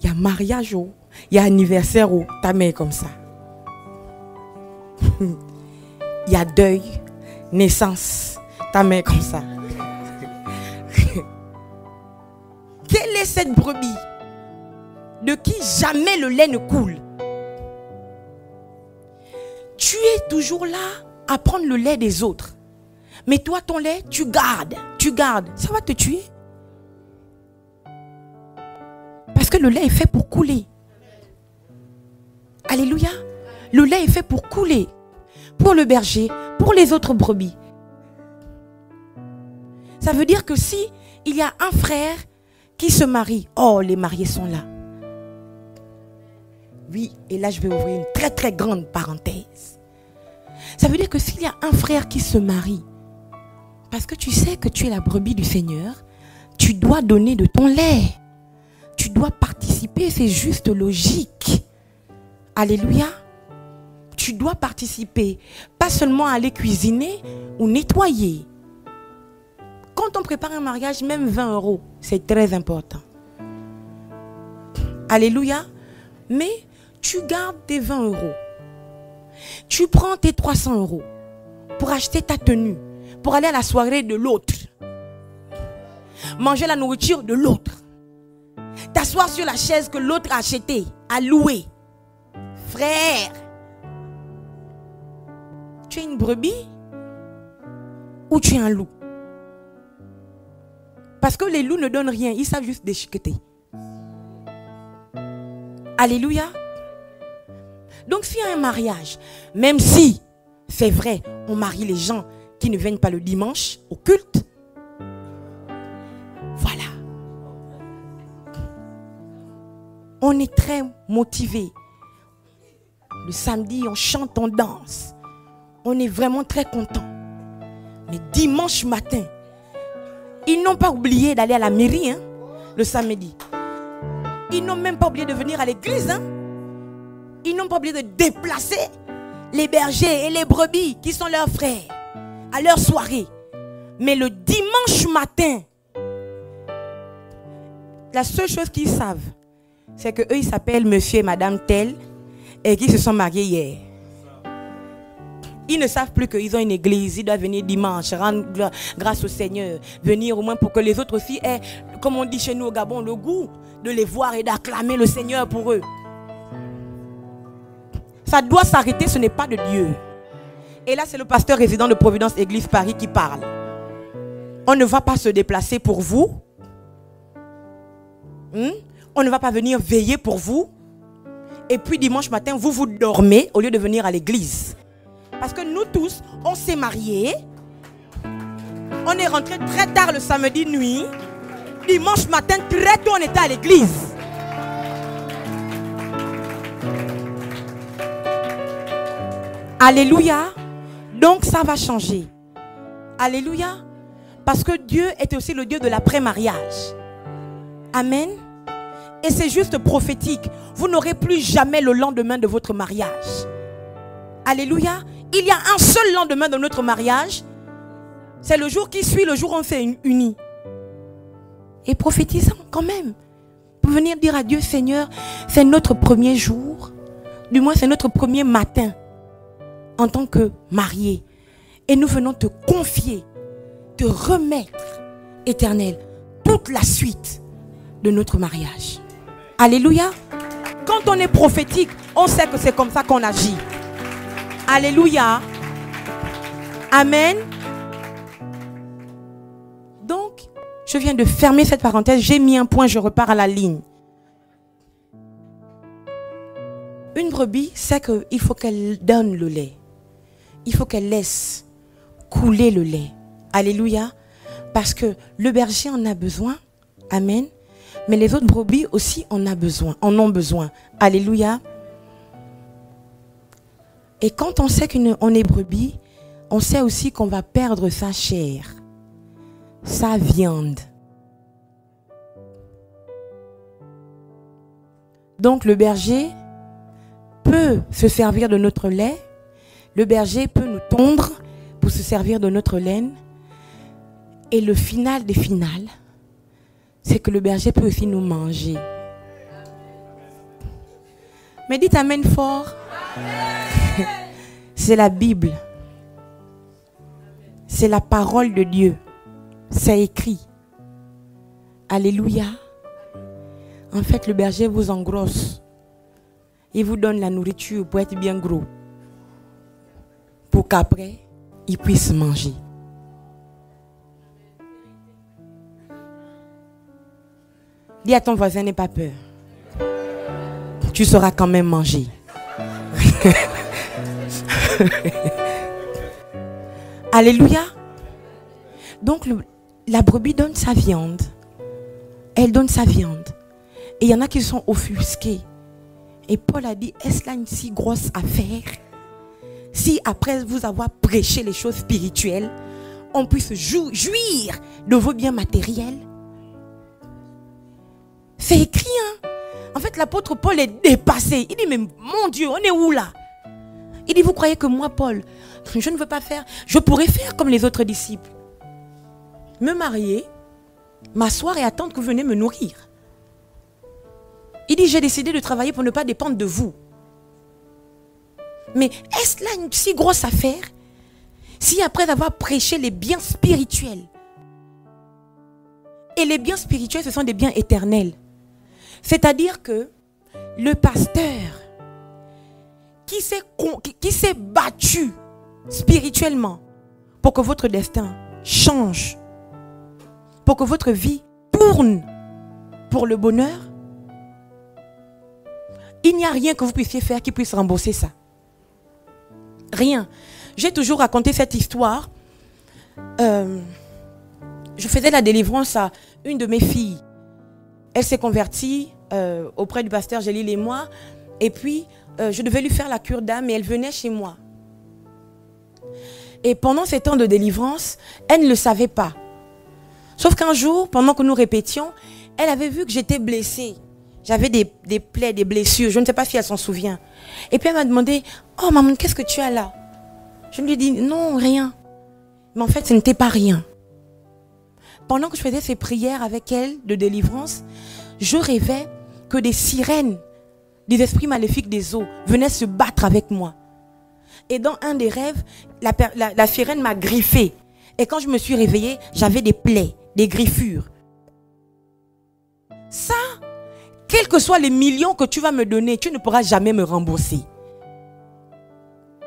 il y a mariage, il y a anniversaire, ta main est comme ça. Il y a deuil, naissance, ta main est comme ça. Quelle est cette brebis de qui jamais le lait ne coule? Tu es toujours là à prendre le lait des autres. Mais toi, ton lait, tu gardes. Ça va te tuer. Parce que le lait est fait pour couler. Alléluia. Le lait est fait pour couler. pour le berger, pour les autres brebis. Ça veut dire que si il y a un frère qui se marie, oh, les mariés sont là. Oui, et là je vais ouvrir une très très grande parenthèse. Ça veut dire que s'il y a un frère qui se marie, parce que tu sais que tu es la brebis du Seigneur, tu dois donner de ton lait. Tu dois participer, c'est juste logique. Alléluia. Tu dois participer, pas seulement à aller cuisiner ou nettoyer. Quand on prépare un mariage, même 20 €, c'est très important. Alléluia. Mais tu gardes tes 20 €. Tu prends tes 300 € pour acheter ta tenue, pour aller à la soirée de l'autre. Manger la nourriture de l'autre. T'asseoir sur la chaise que l'autre a achetée, a louée. Frère, tu es une brebis ou tu es un loup? Parce que les loups ne donnent rien, ils savent juste déchiqueter. Alléluia. Donc s'il y a un mariage, même si, c'est vrai, on marie les gens qui ne viennent pas le dimanche au culte, voilà. On est très motivés. Le samedi, on chante, on danse. On est vraiment très contents. Mais dimanche matin, ils n'ont pas oublié d'aller à la mairie, le samedi. Ils n'ont même pas oublié de venir à l'église. Ils n'ont pas oublié de déplacer les bergers et les brebis qui sont leurs frères à leur soirée. Mais le dimanche matin, la seule chose qu'ils savent, c'est qu'eux, ils s'appellent monsieur et madame tel et qu'ils se sont mariés hier. Ils ne savent plus qu'ils ont une église, ils doivent venir dimanche, rendre grâce au Seigneur, venir au moins pour que les autres aussi aient, comme on dit chez nous au Gabon, le goût de les voir et d'acclamer le Seigneur pour eux. Ça doit s'arrêter, ce n'est pas de Dieu. Et là, c'est le pasteur résident de Providence Église Paris qui parle. On ne va pas se déplacer pour vous. On ne va pas venir veiller pour vous. Et puis dimanche matin, vous dormez au lieu de venir à l'église. Parce que nous tous, on s'est mariés. On est rentré très tard le samedi nuit. Dimanche matin, très tôt, on était à l'église. Alléluia. Donc ça va changer. Alléluia. Parce que Dieu est aussi le Dieu de l'après-mariage. Amen. Et c'est juste prophétique. Vous n'aurez plus jamais le lendemain de votre mariage. Alléluia. Il y a un seul lendemain de notre mariage. C'est le jour qui suit le jour où on s'est unis. Et prophétisons quand même. Pour venir dire à Dieu, Seigneur, c'est notre premier jour. Du moins, c'est notre premier matin. En tant que mariés. Et nous venons te confier, te remettre, Éternel, toute la suite de notre mariage. Alléluia. Quand on est prophétique, on sait que c'est comme ça qu'on agit. Alléluia. Amen. Donc, je viens de fermer cette parenthèse. J'ai mis un point, je repars à la ligne. Une brebis sait qu'il faut qu'elle donne le lait. Il faut qu'elle laisse couler le lait. Alléluia. Parce que le berger en a besoin. Amen. Mais les autres brebis aussi en ont besoin. Alléluia. Et quand on sait qu'on est brebis, on sait aussi qu'on va perdre sa chair, sa viande. Donc le berger peut se servir de notre lait. Le berger peut nous tondre pour se servir de notre laine. Et le final des finales, c'est que le berger peut aussi nous manger. Mais dites amen fort. C'est la Bible. C'est la parole de Dieu. C'est écrit. Alléluia. En fait, le berger vous engrosse. Il vous donne la nourriture pour être bien gros. Pour qu'après, il puisse manger. Dis à ton voisin, n'aie pas peur. Tu sauras quand même manger. Alléluia. Donc la brebis donne sa viande. Elle donne sa viande. Et il y en a qui sont offusqués. Et Paul a dit, est-ce là une si grosse affaire? Si après vous avoir prêché les choses spirituelles, on puisse jouir de vos biens matériels. C'est écrit, hein? En fait, l'apôtre Paul est dépassé. Il dit, mais mon Dieu, on est où là? Il dit, vous croyez que moi, Paul, je ne veux pas faire, je pourrais faire comme les autres disciples. Me marier, m'asseoir et attendre que vous venez me nourrir. Il dit, j'ai décidé de travailler pour ne pas dépendre de vous. Mais est-ce là une si grosse affaire? Si après avoir prêché les biens spirituels, et les biens spirituels, ce sont des biens éternels. C'est-à-dire que le pasteur qui s'est battu spirituellement pour que votre destin change, pour que votre vie tourne pour le bonheur, il n'y a rien que vous puissiez faire qui puisse rembourser ça. Rien. J'ai toujours raconté cette histoire. Je faisais la délivrance à une de mes filles. Elle s'est convertie auprès du pasteur Gélil et moi. Et puis, je devais lui faire la cure d'âme et elle venait chez moi. Et pendant ces temps de délivrance, elle ne le savait pas. Sauf qu'un jour, pendant que nous répétions, elle avait vu que j'étais blessée. J'avais des plaies, des blessures. Je ne sais pas si elle s'en souvient. Et puis elle m'a demandé, « Oh maman, qu'est-ce que tu as là ?» Je lui ai dit, « Non, rien. » Mais en fait, ce n'était pas rien. Pendant que je faisais ces prières avec elle de délivrance, je rêvais que des sirènes, des esprits maléfiques des eaux venaient se battre avec moi. Et dans un des rêves, la sirène m'a griffé. Et quand je me suis réveillée, j'avais des plaies, des griffures. Ça, quels que soient les millions que tu vas me donner, tu ne pourras jamais me rembourser.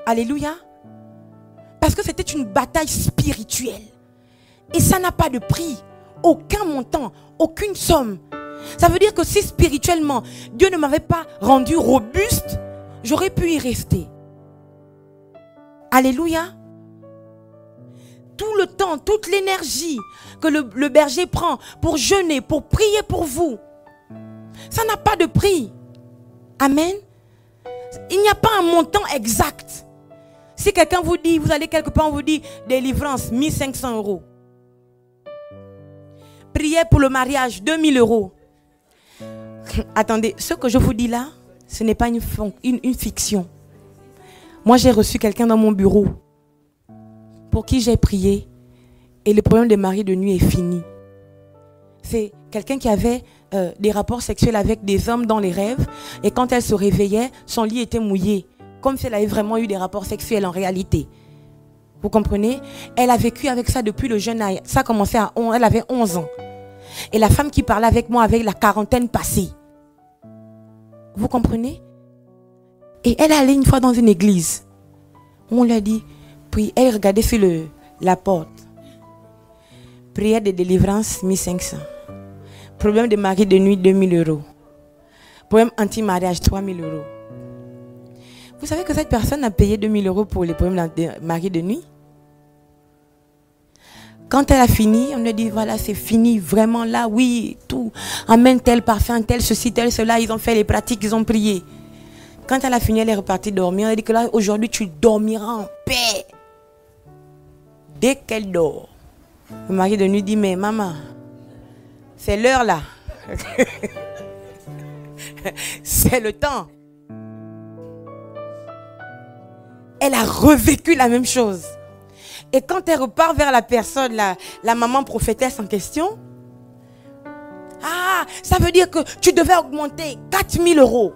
Alléluia. Parce que c'était une bataille spirituelle. Et ça n'a pas de prix. Aucun montant, aucune somme. Ça veut dire que si spirituellement, Dieu ne m'avait pas rendu robuste, j'aurais pu y rester. Alléluia. Tout le temps, toute l'énergie que le berger prend pour jeûner, pour prier pour vous, ça n'a pas de prix. Amen. Il n'y a pas un montant exact. Si quelqu'un vous dit, vous allez quelque part, on vous dit délivrance, 1500 €. Prière pour le mariage, 2000 €. Attendez, ce que je vous dis là, ce n'est pas une fiction. Moi, j'ai reçu quelqu'un dans mon bureau pour qui j'ai prié et le problème des maris de nuit est fini. C'est quelqu'un qui avait des rapports sexuels avec des hommes dans les rêves et quand elle se réveillait, son lit était mouillé, comme si elle avait vraiment eu des rapports sexuels en réalité. Vous comprenez? Elle a vécu avec ça depuis le jeune âge. Ça a commencé elle avait 11 ans. Et la femme qui parlait avec moi avait la quarantaine passée. Vous comprenez? Et elle allait une fois dans une église. On lui a dit, puis elle regardait sur la porte. Prière de délivrance, 1500. Problème de mari de nuit, 2000 €. Problème anti-mariage, 3000 €. Vous savez que cette personne a payé 2000 € pour les problèmes de mari de nuit? Quand elle a fini, on lui a dit, voilà, c'est fini, vraiment là, oui, tout. Amène tel parfum, tel ceci, tel cela. Ils ont fait les pratiques, ils ont prié. Quand elle a fini, elle est repartie dormir. Elle a dit que là, aujourd'hui, tu dormiras en paix. Dès qu'elle dort, le mari de nuit dit, mais maman, c'est l'heure là. C'est le temps. Elle a revécu la même chose. Et quand elle repart vers la personne, la maman prophétesse en question, ah, ça veut dire que tu devais augmenter 4000 €.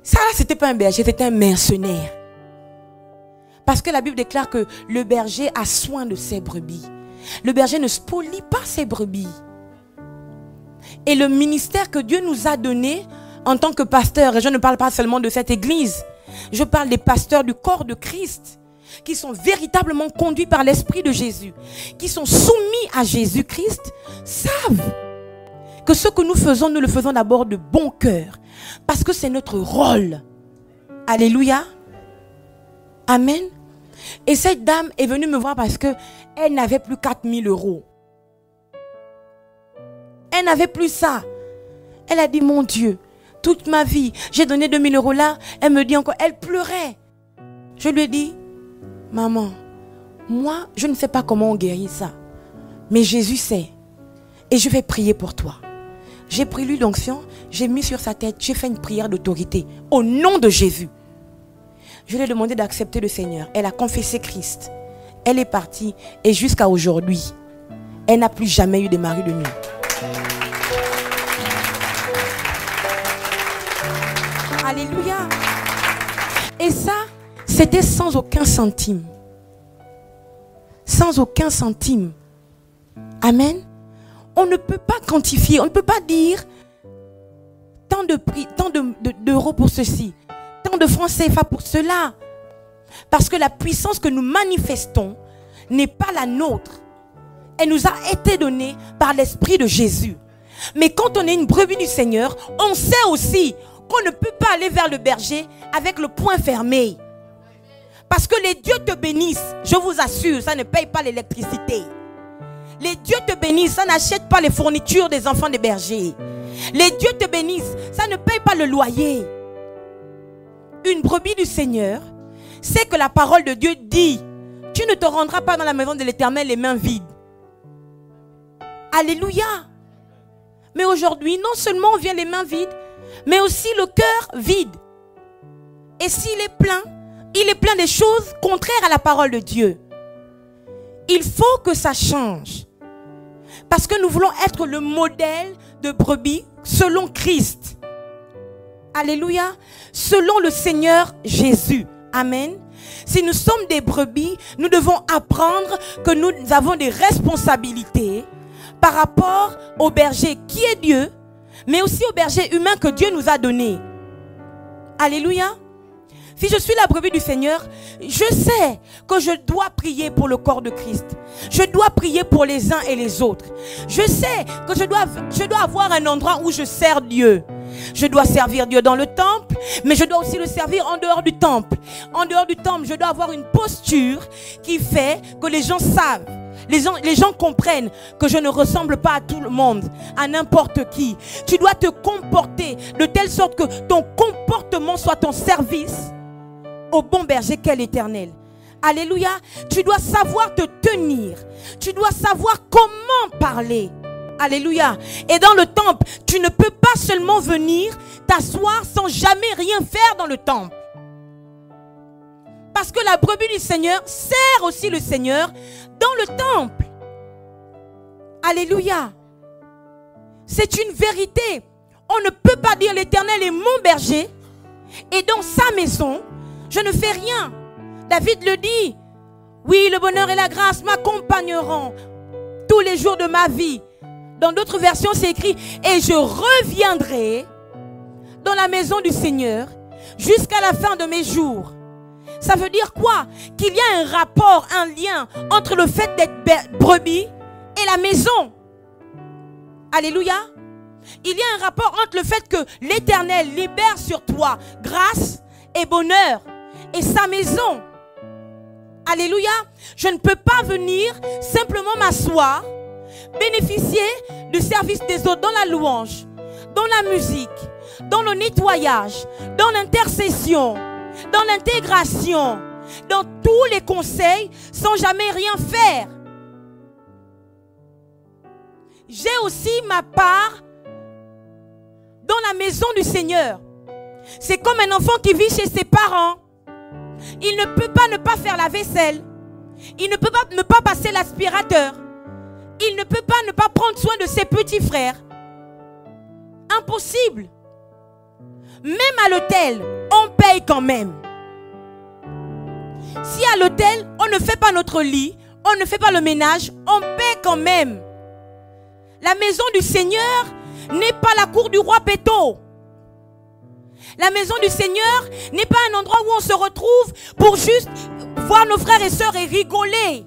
Ça, c'était pas un berger, c'était un mercenaire. Parce que la Bible déclare que le berger a soin de ses brebis. Le berger ne spolie pas ses brebis. Et le ministère que Dieu nous a donné en tant que pasteur, et je ne parle pas seulement de cette église, je parle des pasteurs du corps de Christ, qui sont véritablement conduits par l'Esprit de Jésus, qui sont soumis à Jésus-Christ, savent que ce que nous faisons, nous le faisons d'abord de bon cœur, parce que c'est notre rôle. Alléluia. Amen. Et cette dame est venue me voir parce qu'elle n'avait plus 4000 €. Elle n'avait plus ça. Elle a dit, mon Dieu, toute ma vie, j'ai donné 2000 € là. Elle me dit encore, elle pleurait. Je lui ai dit, maman, moi, je ne sais pas comment on guérit ça. Mais Jésus sait. Et je vais prier pour toi. J'ai pris l'huile d'onction, j'ai mis sur sa tête, j'ai fait une prière d'autorité. Au nom de Jésus. Je lui ai demandé d'accepter le Seigneur. Elle a confessé Christ. Elle est partie. Et jusqu'à aujourd'hui, elle n'a plus jamais eu de mari de nuit. Alléluia. Et ça, c'était sans aucun centime. Sans aucun centime. Amen. On ne peut pas quantifier, on ne peut pas dire tant de prix, tant d'euros pour ceci, tant de francs CFA pour cela. Parce que la puissance que nous manifestons n'est pas la nôtre. Elle nous a été donnée par l'Esprit de Jésus. Mais quand on est une brebis du Seigneur, on sait aussi qu'on ne peut pas aller vers le berger avec le poing fermé. Parce que les dieux te bénissent, je vous assure, ça ne paye pas l'électricité. Les dieux te bénissent, ça n'achète pas les fournitures des enfants des bergers. Les dieux te bénissent, ça ne paye pas le loyer. Une brebis du Seigneur sait que la parole de Dieu dit, tu ne te rendras pas dans la maison de l'Éternel les mains vides. Alléluia. Mais aujourd'hui, non seulement on vient les mains vides, mais aussi le cœur vide. Et s'il est plein des choses contraires à la parole de Dieu. Il faut que ça change. Parce que nous voulons être le modèle de brebis selon Christ. Alléluia. Selon le Seigneur Jésus. Amen. Si nous sommes des brebis, nous devons apprendre que nous avons des responsabilités par rapport au berger qui est Dieu, mais aussi au berger humain que Dieu nous a donné. Alléluia. Si je suis la brebis du Seigneur, je sais que je dois prier pour le corps de Christ. Je dois prier pour les uns et les autres. Je sais que je dois avoir un endroit où je sers Dieu. Je dois servir Dieu dans le temple, mais je dois aussi le servir en dehors du temple. En dehors du temple, je dois avoir une posture qui fait que les gens savent. Les gens comprennent que je ne ressemble pas à tout le monde, à n'importe qui. Tu dois te comporter de telle sorte que ton comportement soit ton service au bon berger qu'est l'Éternel. Alléluia. Tu dois savoir te tenir. Tu dois savoir comment parler. Alléluia. Et dans le temple, tu ne peux pas seulement venir t'asseoir sans jamais rien faire dans le temple. Parce que la brebis du Seigneur sert aussi le Seigneur dans le temple. Alléluia. C'est une vérité. On ne peut pas dire l'Éternel est mon berger et dans sa maison, je ne fais rien. David le dit. Oui, le bonheur et la grâce m'accompagneront tous les jours de ma vie. Dans d'autres versions, c'est écrit et je reviendrai dans la maison du Seigneur jusqu'à la fin de mes jours. Ça veut dire quoi? Qu'il y a un rapport, un lien entre le fait d'être brebis et la maison. Alléluia. Il y a un rapport entre le fait que l'Éternel libère sur toi grâce et bonheur et sa maison. Alléluia. Je ne peux pas venir simplement m'asseoir, bénéficier du service des autres dans la louange, dans la musique, dans le nettoyage, dans l'intercession, dans l'intégration, dans tous les conseils sans jamais rien faire. J'ai aussi ma part dans la maison du Seigneur. C'est comme un enfant qui vit chez ses parents. Il ne peut pas ne pas faire la vaisselle. Il ne peut pas ne pas passer l'aspirateur. Il ne peut pas ne pas prendre soin de ses petits frères. Impossible. Même à l'hôtel, on paye quand même. Si à l'hôtel, on ne fait pas notre lit, on ne fait pas le ménage, on paie quand même. La maison du Seigneur n'est pas la cour du roi Péto. La maison du Seigneur n'est pas un endroit où on se retrouve pour juste voir nos frères et sœurs et rigoler.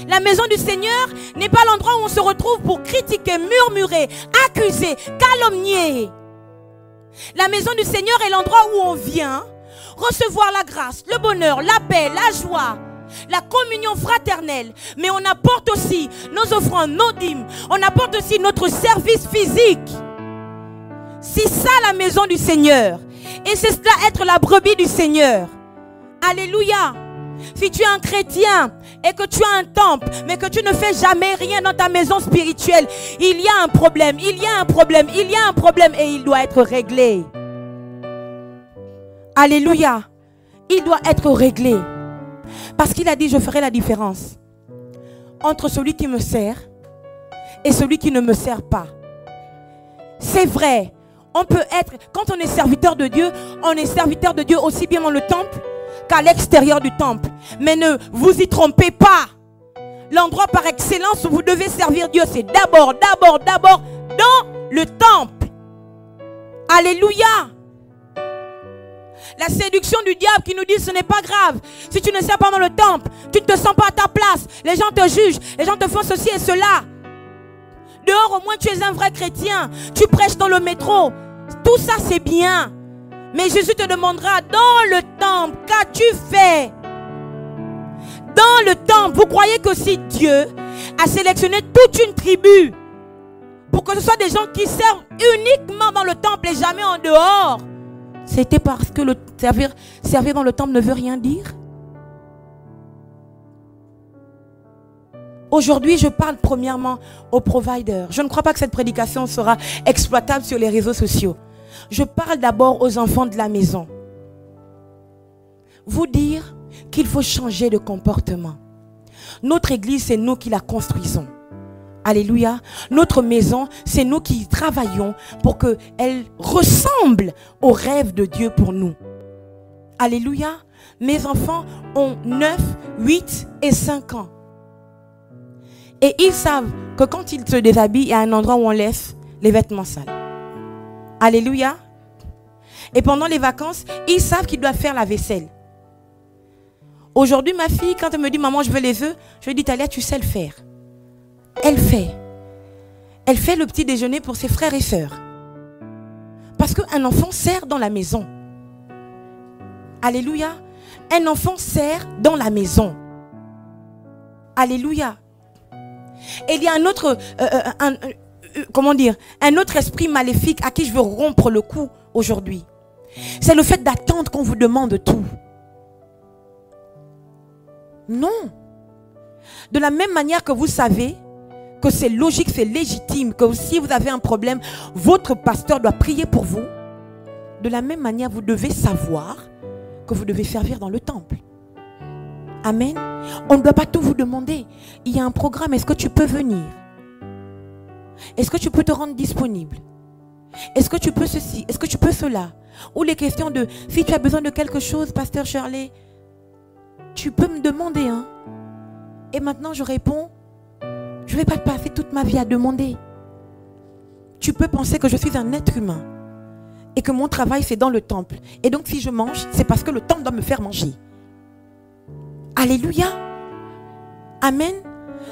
La maison du Seigneur n'est pas l'endroit où on se retrouve pour critiquer, murmurer, accuser, calomnier. La maison du Seigneur est l'endroit où on vient recevoir la grâce, le bonheur, la paix, la joie, la communion fraternelle. Mais on apporte aussi nos offrandes, nos dîmes. On apporte aussi notre service physique. C'est ça la maison du Seigneur. Et c'est cela être la brebis du Seigneur. Alléluia. Si tu es un chrétien et que tu as un temple, mais que tu ne fais jamais rien dans ta maison spirituelle, il y a un problème, il y a un problème, il y a un problème et il doit être réglé. Alléluia. Il doit être réglé. Parce qu'il a dit, je ferai la différence entre celui qui me sert et celui qui ne me sert pas. C'est vrai. On peut être, quand on est serviteur de Dieu, on est serviteur de Dieu aussi bien dans le temple qu'à l'extérieur du temple. Mais ne vous y trompez pas. L'endroit par excellence où vous devez servir Dieu, c'est d'abord dans le temple. Alléluia. La séduction du diable qui nous dit ce n'est pas grave. Si tu ne sers pas dans le temple, tu ne te sens pas à ta place. Les gens te jugent, les gens te font ceci et cela. Dehors, au moins, tu es un vrai chrétien. Tu prêches dans le métro. Tout ça, c'est bien. Mais Jésus te demandera, dans le temple, qu'as-tu fait? Dans le temple, vous croyez que si Dieu a sélectionné toute une tribu pour que ce soit des gens qui servent uniquement dans le temple et jamais en dehors, c'était parce que le servir dans le temple ne veut rien dire? Aujourd'hui, je parle premièrement aux providers. Je ne crois pas que cette prédication sera exploitable sur les réseaux sociaux. Je parle d'abord aux enfants de la maison. Vous dire qu'il faut changer de comportement. Notre église, c'est nous qui la construisons. Alléluia. Notre maison, c'est nous qui travaillons pour qu'elle ressemble au rêve de Dieu pour nous. Alléluia. Mes enfants ont 9, 8 et 5 ans. Et ils savent que quand ils se déshabillent, il y a un endroit où on laisse les vêtements sales. Alléluia. Et pendant les vacances, ils savent qu'ils doivent faire la vaisselle. Aujourd'hui, ma fille, quand elle me dit, maman, je veux les œufs, je lui dis, Talia, tu sais le faire. Elle fait. Elle fait le petit déjeuner pour ses frères et sœurs. Parce qu'un enfant sert dans la maison. Alléluia. Un enfant sert dans la maison. Alléluia. Et il y a un autre, un autre esprit maléfique à qui je veux rompre le cou aujourd'hui. C'est le fait d'attendre qu'on vous demande tout. Non. De la même manière que vous savez que c'est logique, c'est légitime, que si vous avez un problème, votre pasteur doit prier pour vous. De la même manière, vous devez savoir que vous devez servir dans le temple. Amen. On ne doit pas tout vous demander. Il y a un programme, est-ce que tu peux venir? Est-ce que tu peux te rendre disponible? Est-ce que tu peux ceci? Est-ce que tu peux cela? Ou les questions de, si tu as besoin de quelque chose, pasteur Shirley, tu peux me demander. Hein? Et maintenant je réponds, je ne vais pas passer toute ma vie à demander. Tu peux penser que je suis un être humain et que mon travail c'est dans le temple. Et donc si je mange, c'est parce que le temple doit me faire manger. Alléluia. Amen.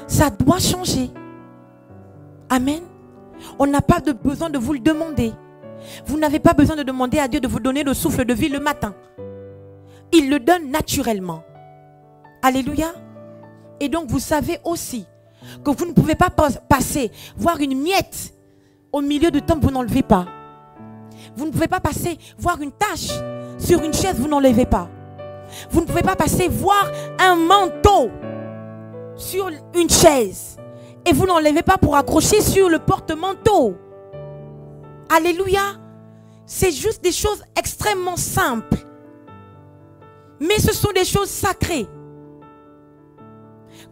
Ça doit changer. Amen. On n'a pas besoin de vous le demander. Vous n'avez pas besoin de demander à Dieu de vous donner le souffle de vie le matin. Il le donne naturellement. Alléluia. Et donc vous savez aussi que vous ne pouvez pas passer, voir une miette au milieu du temple, vous n'enlevez pas. Vous ne pouvez pas passer, voir une tache sur une chaise, vous n'enlevez pas. Vous ne pouvez pas passer, voir un manteau sur une chaise et vous n'enlevez pas pour accrocher sur le porte-manteau. Alléluia. C'est juste des choses extrêmement simples. Mais ce sont des choses sacrées.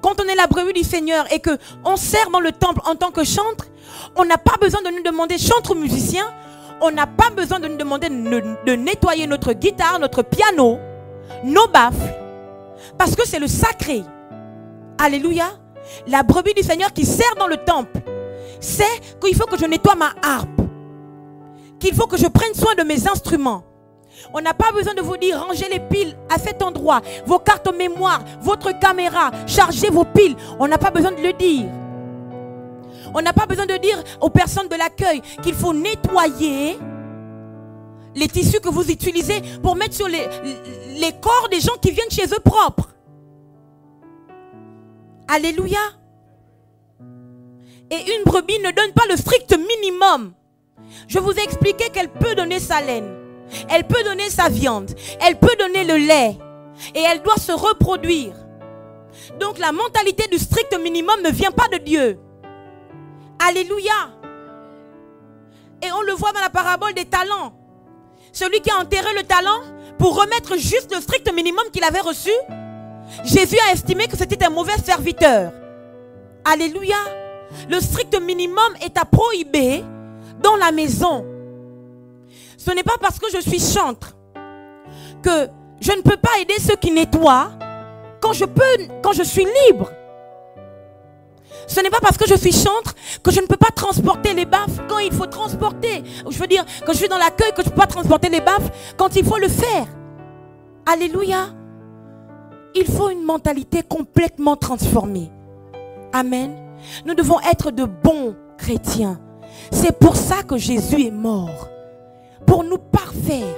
Quand on est la brebis du Seigneur et qu'on sert dans le temple en tant que chantre, on n'a pas besoin de nous demander chantre ou musicien. On n'a pas besoin de nous demander de nettoyer notre guitare, notre piano, nos baffles. Parce que c'est le sacré. Alléluia. La brebis du Seigneur qui sert dans le temple sait qu'il faut que je nettoie ma harpe. Qu'il faut que je prenne soin de mes instruments. On n'a pas besoin de vous dire rangez les piles à cet endroit, vos cartes mémoire, votre caméra, chargez vos piles. On n'a pas besoin de le dire. On n'a pas besoin de dire aux personnes de l'accueil qu'il faut nettoyer les tissus que vous utilisez pour mettre sur les corps des gens qui viennent chez eux propres. Alléluia. Et une brebis ne donne pas le strict minimum. Je vous ai expliqué qu'elle peut donner sa laine. Elle peut donner sa viande. Elle peut donner le lait. Et elle doit se reproduire. Donc la mentalité du strict minimum ne vient pas de Dieu. Alléluia. Et on le voit dans la parabole des talents. Celui qui a enterré le talent pour remettre juste le strict minimum qu'il avait reçu, Jésus a estimé que c'était un mauvais serviteur. Alléluia. Le strict minimum est à prohiber dans la maison. Ce n'est pas parce que je suis chantre que je ne peux pas aider ceux qui nettoient quand je suis libre. Ce n'est pas parce que je suis chantre que je ne peux pas transporter les baffes quand il faut transporter. Je veux dire, que je suis dans l'accueil, que je ne peux pas transporter les baffes quand il faut le faire. Alléluia. Il faut une mentalité complètement transformée. Amen. Nous devons être de bons chrétiens. C'est pour ça que Jésus est mort. Pour nous parfaire.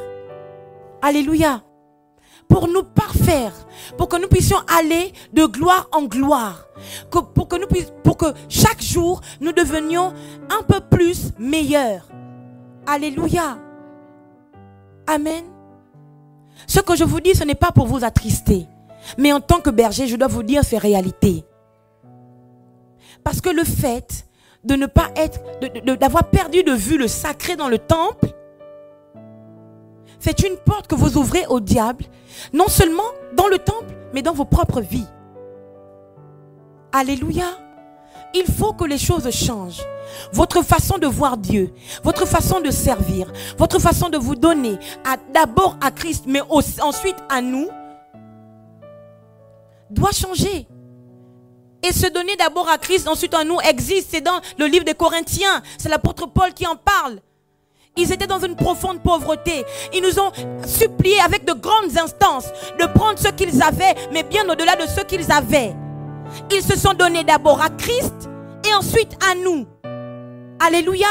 Alléluia. Pour nous parfaire. Pour que nous puissions aller de gloire en gloire. Pour que chaque jour, nous devenions un peu plus meilleurs. Alléluia. Amen. Ce que je vous dis, ce n'est pas pour vous attrister. Mais en tant que berger, je dois vous dire ces réalités. Parce que le fait de ne pas être, d'avoir perdu de vue le sacré dans le temple, c'est une porte que vous ouvrez au diable, non seulement dans le temple, mais dans vos propres vies. Alléluia. Il faut que les choses changent. Votre façon de voir Dieu, votre façon de servir, votre façon de vous donner, d'abord à Christ, mais ensuite à nous, doit changer. Et se donner d'abord à Christ, ensuite à nous, existe. C'est dans le livre des Corinthiens. C'est l'apôtre Paul qui en parle. Ils étaient dans une profonde pauvreté. Ils nous ont supplié avec de grandes instances de prendre ce qu'ils avaient, mais bien au-delà de ce qu'ils avaient. Ils se sont donnés d'abord à Christ et ensuite à nous. Alléluia.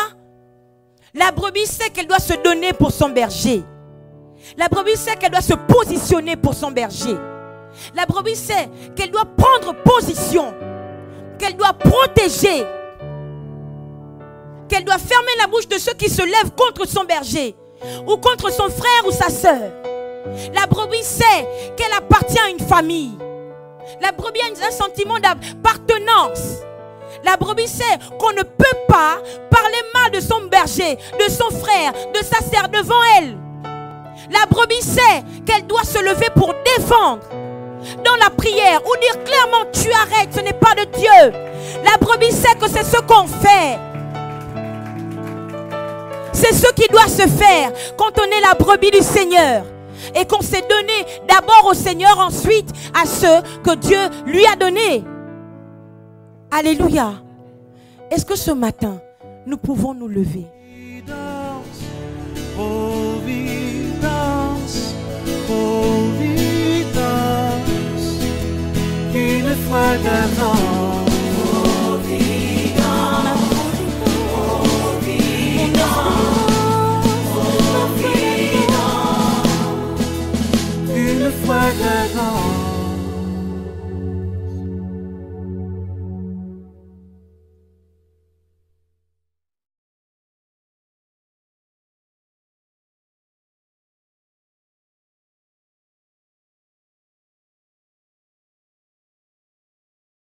La brebis sait qu'elle doit se donner pour son berger. La brebis sait qu'elle doit se positionner pour son berger. La brebis sait qu'elle doit prendre position, qu'elle doit protéger, qu'elle doit fermer la bouche de ceux qui se lèvent contre son berger ou contre son frère ou sa sœur. La brebis sait qu'elle appartient à une famille. La brebis a un sentiment d'appartenance. La brebis sait qu'on ne peut pas parler mal de son berger, de son frère, de sa sœur devant elle. La brebis sait qu'elle doit se lever pour défendre dans la prière ou dire clairement tu arrêtes, ce n'est pas de Dieu. La brebis sait que c'est ce qu'on fait. C'est ce qui doit se faire quand on est la brebis du Seigneur et qu'on s'est donné d'abord au Seigneur, ensuite à ceux que Dieu lui a donnés. Alléluia. Est-ce que ce matin nous pouvons nous lever? Une fois d'avant, une fois d'avant.